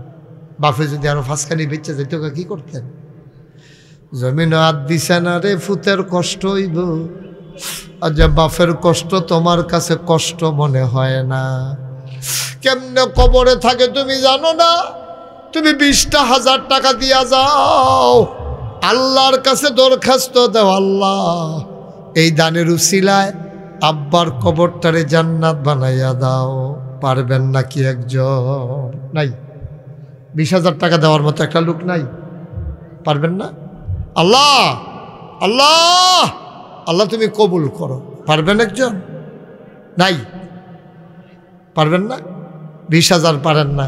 বাফে যদি আরো ফাঁসখানি বেচে যেত কি করতেন? জমিন হাত দিছে না রে, ফুতের কষ্ট হইব। আর যে বাফের কষ্ট তোমার কাছে কষ্ট মনে হয় না। কেমনে কবরে থাকে তুমি জানো না? তুমি 20,000 টাকা দিয়া যাও, আল্লাহর কাছে দরখাস্ত দাও, আল্লাহ এই দানের উসিলায় আব্বার কবরটারে জান্নাত বানাইয়া দাও। পারবেন নাকি একজন? নাই? 20,000 টাকা দেওয়ার মতো একটা লোক নাই? পারবেন না? আল্লাহ আল্লাহ আল্লাহ তুমি কবুল করো, পারবেন একজন? নাই? পারবেন না? 20,000 পারেন না,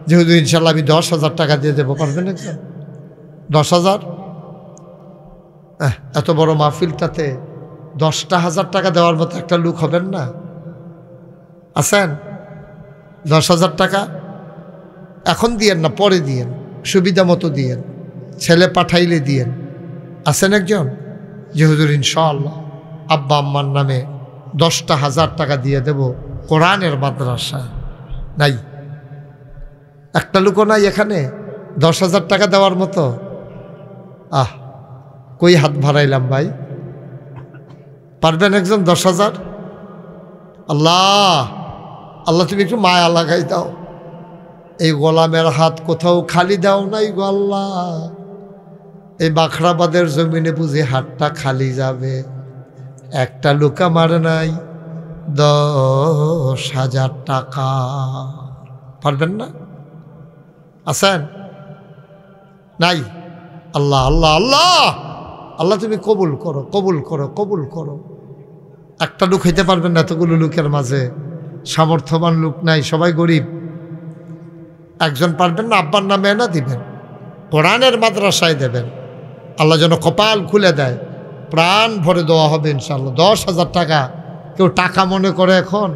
যেহেতু ইনশাল্লাহ আমি 10,000 টাকা দিয়ে দেবো, পারবেন একজন? 10,000? এত বড় মাহফিলটাতে 10,000 টাকা দেওয়ার মতো একটা লোক হবেন না? আছেন? 10,000 টাকা এখন দিয়েন না, পরে দিয়েন, সুবিধা মতো দিয়েন, ছেলে পাঠাইলে দিয়েন। আছেন একজন যে হুজুর ইনশাআল্লাহ আব্বা আম্মার নামে 10,000 টাকা দিয়ে দেব কোরআনের মাদ্রাসায়? নাই? একটা লোকও নাই এখানে 10,000 টাকা দেওয়ার মতো? কই হাত ভাড়াইলাম ভাই। পারবেন একজন 10,000? আল্লাহ আল্লাহ তুমি একটু মায়া লাগাই দাও, এই গোলামের হাত কোথাও খালি দাও নাই গো আল্লাহ। এই বাখরাবাদের জমিনে বুঝি হাতটা খালি যাবে। একটা লোক আমার নাই 10,000 টাকা। পারবেন না? আছেন? নাই? আল্লাহ আল্লাহ আল্লাহ আল্লাহ তুমি কবুল করো, কবুল করো, কবুল করো। একটা লোক হইতে পারবেন না এতগুলো লোকের মাঝে? সামর্থ্যবান লোক নাই, সবাই গরিব। একজন পারবেন না? আব্বার নামে না দিবেন, কোরআনের মাদ্রাসায় দেবেন, আল্লাহ যেন কপাল খুলে দেয়, প্রাণ ভরে দেওয়া হবে ইনশাআল্লাহ। 10,000 টাকা কেউ টাকা মনে করে এখন?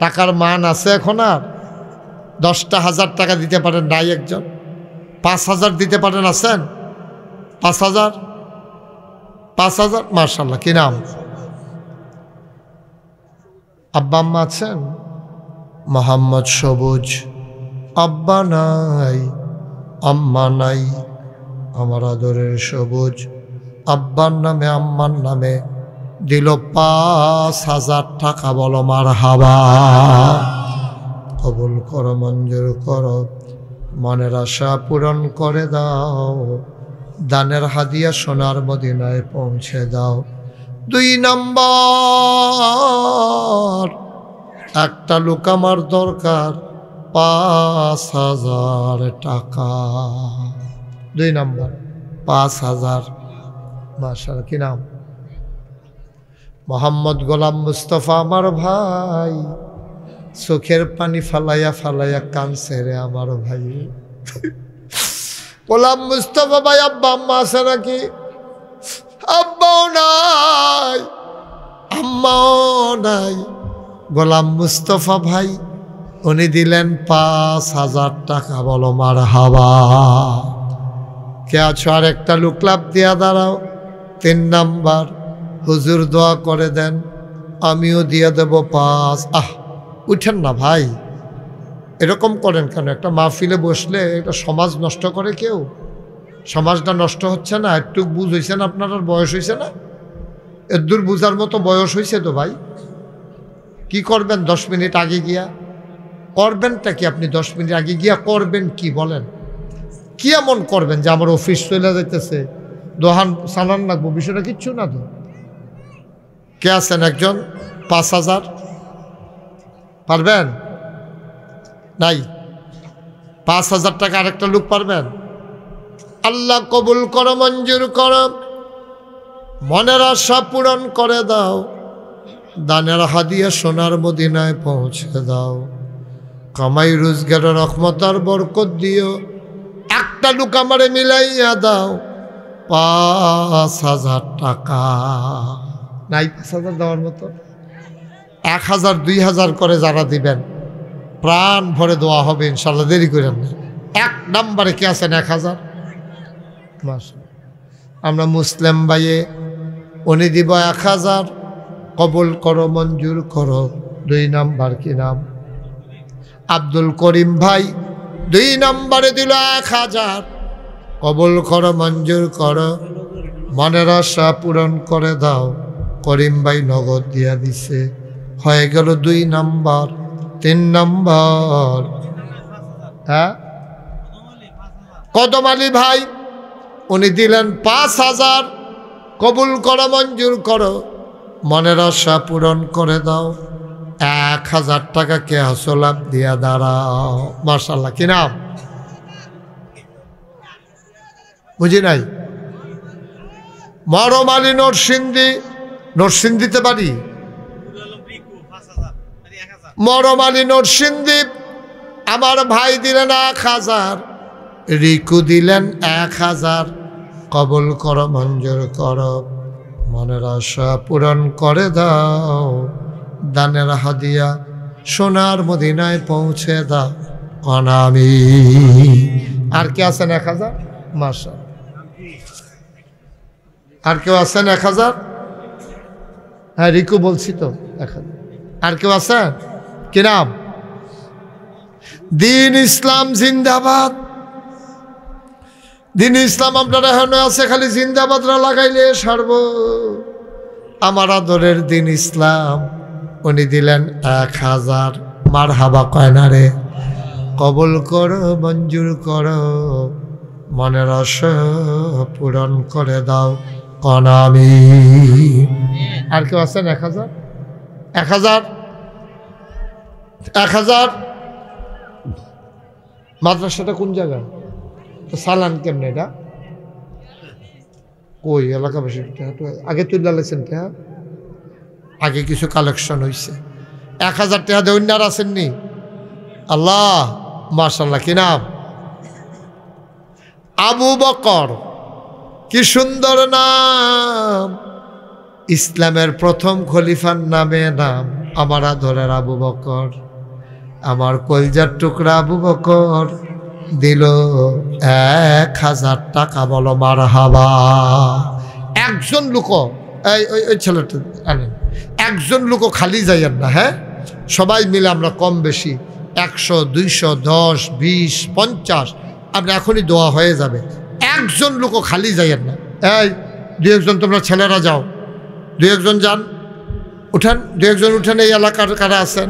টাকার মান আছে এখন আর? 10,000 টাকা দিতে পারেন নাই একজন? 5,000 দিতে পারেন? আছেন? 5,000? 5,000? মাশাআল্লাহ। কি নাম? আব্বা আম্মা আছেন? মোহাম্মদ সবুজ। আব্বা নাই, আম্মা নাই, আমার আদরের সবুজ আব্বার নামে আম্মার নামে দিল 5,000 টাকা। বলো মারহাবা। কবুল করো, মঞ্জুর করো, মনের আশা পূরণ করে দাও, দানের হাদিয়া সোনার মদিনায় পৌঁছে দাও। 2 নম্বর, একটা লোক আমার দরকার 5,000 টাকা। 2 নম্বর 5,000। মাশাআল্লাহ। কি নাম? মোহাম্মদ গোলাম মুস্তফা আমার ভাই। চোখের পানি ফালাইয়া ফালাইয়া কানছে রে আমার ভাই। গোলাম মুস্তফা ভাই আব্বা আম্মা আছে নাকি? আব্বাও নাই আম্মাও নাই। গোলাম মুস্তফা ভাই উনি দিলেন 5,000 টাকা। বলো মারহাবা। কে আছো? আর একটা লোক লাভ দিয়া দাঁড়াও। 3 নাম্বার, হুজুর দোয়া করে দেন, আমিও দিয়ে দেব 5। উঠেন না ভাই, এরকম করেন কেন? একটা মাহফিলে বসলে এটা সমাজ নষ্ট করে কেউ? সমাজটা নষ্ট হচ্ছে না? একটু বুঝ হয়েছে না? আপনার বয়স হয়েছে না? এদূর বুঝার মতো বয়স হয়েছে তো ভাই। কি করবেন 10 মিনিট আগে গিয়া? করবেনটা কি আপনি 10 মিনিট আগে গিয়া করবেন কি বলেন? কি এমন করবেন যে আমার অফিস চলে যাইতেছে, দোহান চালান লাগবো? বিষয়টা কিচ্ছু না তো। কে আছেন একজন? 5,000 পারবেন? নাই। 5,000 টাকা আরেকটা লোক পারবেন? আল্লাহ কবুল করো, মঞ্জুর করো, মনের আশা পূরণ করে দাও, দানের হাদিয়া সোনার মদিনায় পৌঁছে দাও, কামাই রোজগারের রহমতার বরকত দিও। একটা লোক আমারে মিলাইয়া দাও 5,000 টাকা। নাই 5,000 দেওয়ার মতো? 1,000 2,000 করে যারা দিবেন প্রাণ ভরে দোয়া হবে ইনশাল্লাহ, দেরি করেন না। 1 নম্বরে কে আছেন? 1,000। আমরা মুসলিম ভাইয়ে উনি দিব 1,000। কবুল করো, মঞ্জুর করো। 2 নাম্বার কি নাম? আব্দুল করিম ভাই 2 নম্বরে দিল 1,000। কবুল করো, মঞ্জুর করো, মনের আশা পূরণ করে দাও। করিম ভাই নগদ দিয়া দিছে, হয়ে গেল 2 নাম্বার। 3 নাম্বার, হ্যাঁ, কদম আলী ভাই উনি দিলেন 5,000। কবুল করো, মঞ্জুর করো, মনের আশা পূরণ করে দাও। 1,000 টাকা কে হাসলাম দিয়া দাঁড়াও। মাশাআল্লাহ। কি নাম? বুঝি নাই। মরম আলী নরসিংদী। নরসিংদীতে বাড়ি? মরম আলী নরসিংদী আমার ভাই দিলেন 1,000। রিকু দিলেন 1,000। কবুল করো, মঞ্জুর করো, মনের আশা পূরণ করে দাও, দানের হাদিয়া সোনার মদিনায় পৌঁছে দাও। অনামি। আর কে আছেন 1,000? মাশাআল্লাহ। আর কেউ আছেন 1,000? হ্যাঁ, রিকু বলছি তো 1,000। আর কেউ আছেন? কি নাম? দিন ইসলাম জিন্দাবাদ। দিন ইসলাম আপনারা এখানে আছে, খালি জিন্দাবাদরা লাগাইলে সারব। আমার আদরের দিন ইসলাম উনি দিলেন 1,000। মারহাবা কয় না রে? কবুল করো, মঞ্জুর করো, মনের আশা পূরণ করে দাও। কনামি। আর কেউ আছেন? 1,000? 1,000? 1,000? মাদ্রাসাটা কোন জায়গায়? তো সালান কেমনে এটা? কই এলাকাবাসী? আগে তুলে লাগছেন? আগে কিছু কালেকশন হয়েছে। 1,000 টাকা দিয়ে অন্য আর আসেননি? আল্লাহ, মাশাআল্লাহ। কি নাম? আবু বকর। কি সুন্দর নাম! ইসলামের প্রথম খলিফার নামে নাম আমার আদরের আবু বকর। আমার কলজার টুকরা আবু বকর দিল 1,000 টাকা। বলো মারহাবা। একজন লোক, ওই ছেলেটা আনেন, একজন লোক খালি যাইয়েন না। হ্যাঁ, সবাই মিলে আমরা কম বেশি 100 200 10 20 50 আপনি এখনই দোয়া হয়ে যাবে। একজন লোক খালি যাইয়েন না। এই 2-1জন তোমরা ছেলেরা যাও, 2-1জন যান, উঠেন, 2-1জন উঠেন। এই এলাকার কারা আছেন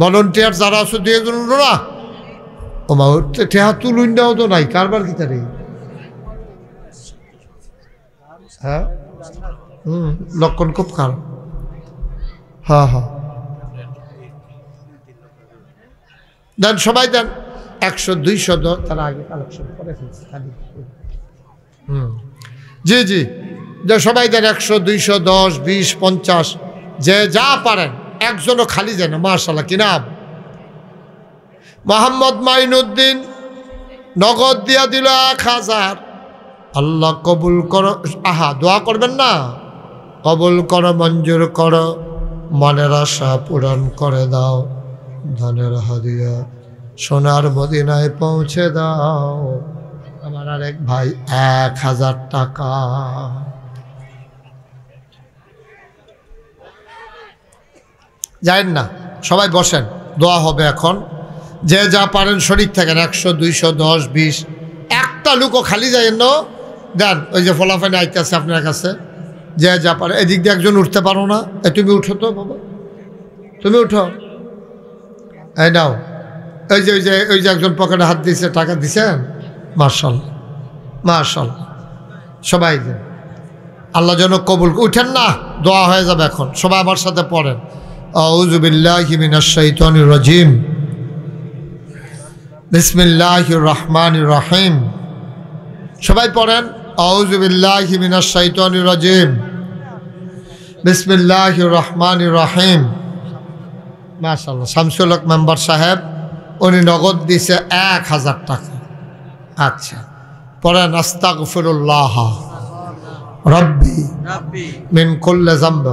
ভলেন্টিয়ার যারা আছে 2-1জন উঠো না। ও মা, টেহা তুলুইন্ডাও তো নাই, কারবার কি তারি? হ্যাঁ, লক্ষণ খুব খারাপ। হ্যাঁ হ্যাঁ, দেন, সবাই দেন। 100 200 তারা আগে কালেকশন করে ফেলছে খালি। জি জি, সবাই দেন 100 200 10 20 50 যে যা পারেন। একজনও খালি যায় না। মাশাআল্লাহ। কি নাম? মোহাম্মদ মাইনুদ্দিন নগদ দিয়া দিল 1000। আল্লাহ কবুল করো, আহা দোয়া করবেন না, কবুল করো, মঞ্জুর করো, মনের আশা পূরণ করে দাও, ধনের হাদিয়া সোনার মদিনায় পৌঁছে দাও। আমার আরেক ভাই 1000 টাকা। যায়েন না, সবাই বসেন, দোয়া হবে এখন। যে যা পারেন শরীর থাকেন, 100, 200, 10, 20, একটা লুকও খালি যায়েন না, দেন। ওই যে ফলাফানি আইতেছে আপনার কাছে, যে যা পারে। এদিক দিয়ে একজন উঠতে পারো না, তুমি উঠো তো বাবা, তুমি উঠো। এই নাও, ওই যে একজন পকেটে হাত দিয়েছে, টাকা দিছেন, মাশাআল্লাহ মাশাআল্লাহ। সবাই দেন, আল্লাহ যেন কবুল। উঠেন না, দোয়া হয়ে যাবে এখন। সবাই আমার সাথে পড়েন, আউযু বিল্লাহি মিনাশ শাইতানির রাজিম, বিসমিল্লাহির রহমানির রহিম। সবাই পড়েন, আউযু বিল্লাহি মিনাশ শাইতানির রাজিম, বিসমিল্লাহির রহমানির রহিম। মাশাআল্লাহ। শামসুল হক মেম্বার সাহেব, উনি নগদ দিছে 1000 টাকা। আচ্ছা, পড়েন, আস্তাগফিরুল্লাহ রব্বি মিন কুল্লি যামব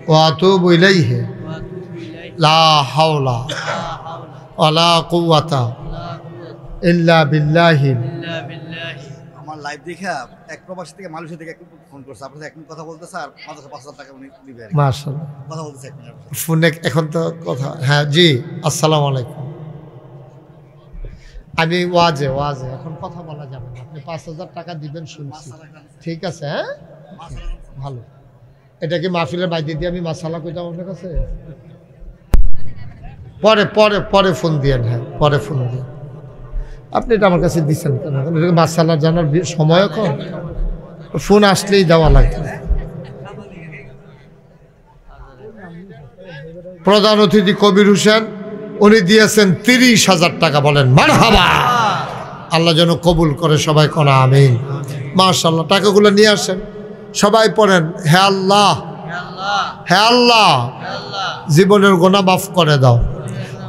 ওয়া আতুবু ইলাইহি লা হাওলা ওয়ালা কুওয়াতা ইল্লা বিল্লাহি। আমার লাইভ দেখে এক প্রবাসী থেকে মালয়েশিয়া থেকে ফোন করছে, আপনাদের এক মিনিট কথা বলতে স্যার, মাত্র 5000 টাকা উনি দিবে। মাশাআল্লাহ, কথা বলতেছে এক মিনিট ফোনে এখন তো কথা। হ্যাঁ জি, আসসালামু আলাইকুম। আমি ওয়াজে এখন কথা বলা যাবে না, আপনি 5000 টাকা দিবেন শুনছি, ঠিক আছে? হ্যাঁ ভালো। এটা কি মাহফিলের বাইরে দিয়ে আমি মাসালা কইতাম আপনার কাছে? পরে পরে পরে ফোন দিয়েন। হ্যাঁ পরে ফোন দিয়ে। আপনি এটা আমার কাছে দিচ্ছেন কেন? এটা মাসালা জানার সময় এখন, ফোন আসলেই দেওয়া লাগে। প্রধান অতিথি কবির হোসেন, উনি দিয়েছেন 30,000 টাকা। বলেন মারহাবা, আল্লাহ যেন কবুল করে। সবাই কোন আমিন। মাশাআল্লাহ। টাকাগুলো নিয়ে আসেন, সবাই পড়েন, হে আল্লাহ, হে আল্লাহ, জীবনের গুনাহ মাফ করে দাও,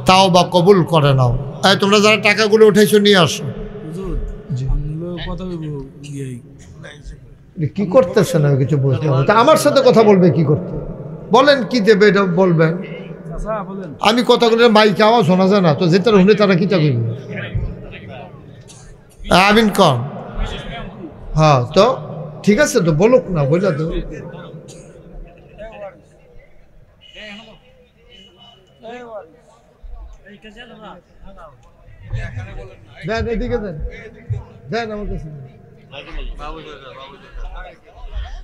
তাওবা কবুল করে নাও। এই তোমরা যারা টাকাগুলো উঠাইছো নিয়ে আসো। কি করতেছেন? আমি কিছু বুঝতে পারছি। তা আমার সাথে কথা বলবে কি করতে? বলেন কি দেবে, এটা বলবেন। আমি কথাগুলো মাইকে আওয়াজ শোনা যায় না তো, যেটা শুনে তারা কি চাকরি। আমিন কন। হ্যাঁ তো ঠিক আছে তো, বলুক না, বুঝলা তো। দেন এদিকে, দেন দেন আমার কাছে।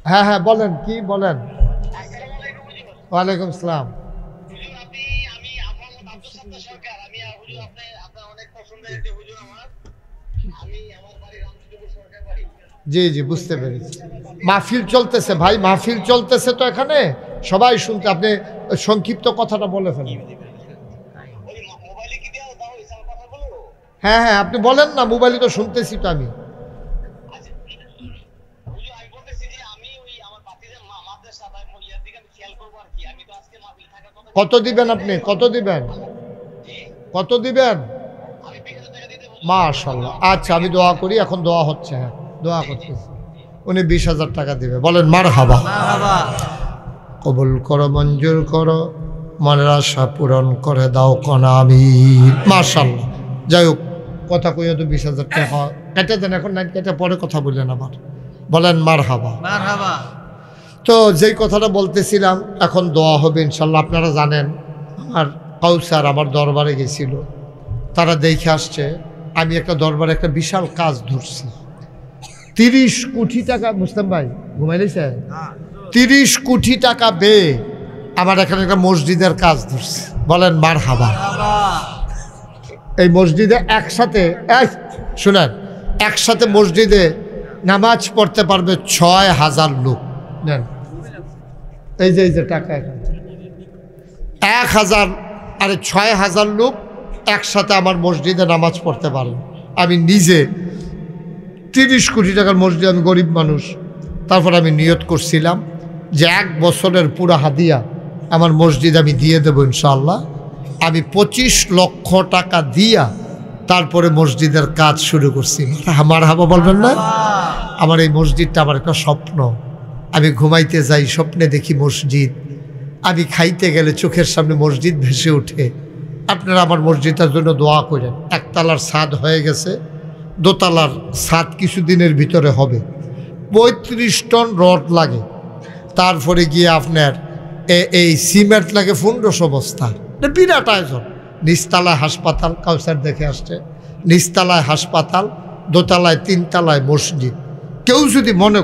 হ্যাঁ হ্যাঁ বলেন, কি বলেন। ওয়ালাইকুম আসসালাম। জি জি বুঝতে পেরেছি। মাহফিল চলতেছে ভাই, মাহফিল চলতেছে তো এখানে সবাই শুনতে। আপনি সংক্ষিপ্ত কথাটা বলে ফেলেন। হ্যাঁ হ্যাঁ আপনি বলেন না, মোবাইলে তো শুনতেছি তো আমি। কত দিবেন আপনি? কত দিবেন? কত দিবেন? মাশাআল্লাহ। আচ্ছা আমি দোয়া করি, এখন দোয়া হচ্ছে। হ্যাঁ দোয়া করতেছি। উনি 20,000 টাকা দিবে। বলেন মারহাবা। কবুল করো, মঞ্জুর করো, মনের আশা পূরণ করে দাও কোন আমিন। মাশাআল্লাহ। যাই হোক, কথা কইয়া তো 20,000 টাকা কেটে দেন, এখন নাই কেটে পরে কথা বললেন আবার। বলেন মারহাবা। তো যেই কথাটা বলতেছিলাম, এখন দোয়া হবে ইনশাল্লাহ। আপনারা জানেন আমার কাউসার আমার দরবারে গেছিল, তারা দেখে আসছে আমি একটা দরবারে একটা বিশাল কাজ ধরছি। 30 কোটি টাকা। মুসলিম ভাই ঘুমাইলেছে? 30 কোটি টাকা ব্যয়ে আমার এখানে একটা মসজিদের কাজ ধরছি। বলেন মারহাবা। এই মসজিদে একসাথে শুনেন, একসাথে মসজিদে নামাজ পড়তে পারবে 6,000 লোক। নেন এই যে টাকা এখানে 1,000 আর 6,000 লোক একসাথে আমার মসজিদে নামাজ পড়তে পারবে। আমি নিজে 30 কোটি টাকার মসজিদ, আমি গরিব মানুষ, তারপর আমি নিয়ত করছিলাম যে 1 বছরের পুরা হাদিয়া আমার মসজিদ আমি দিয়ে দেবো ইনশাআল্লাহ। আমি 25 লক্ষ টাকা দিয়া তারপরে মসজিদের কাজ শুরু করছি। আমার হাবা বলবেন না? আমার এই মসজিদটা আমার একটা স্বপ্ন। আমি ঘুমাইতে যাই, স্বপ্নে দেখি মসজিদ। আমি খাইতে গেলে চোখের সামনে মসজিদ ভেসে ওঠে। আপনারা আমার মসজিদটার জন্য দোয়া করেন। একতলার ছাদ হয়ে গেছে, দোতলার ছাদ কিছুদিনের ভিতরে হবে। 35 টন রড লাগে, তারপরে গিয়ে আপনার এই সিমেন্ট লাগে 1500 বস্তা। বিরাট আয়োজন। নিচতলায় হাসপাতাল, কাউসার দেখে আসছে, নিচতলায় হাসপাতাল, দোতলায় 3 তলায় মসজিদ। কেউ যদি মনে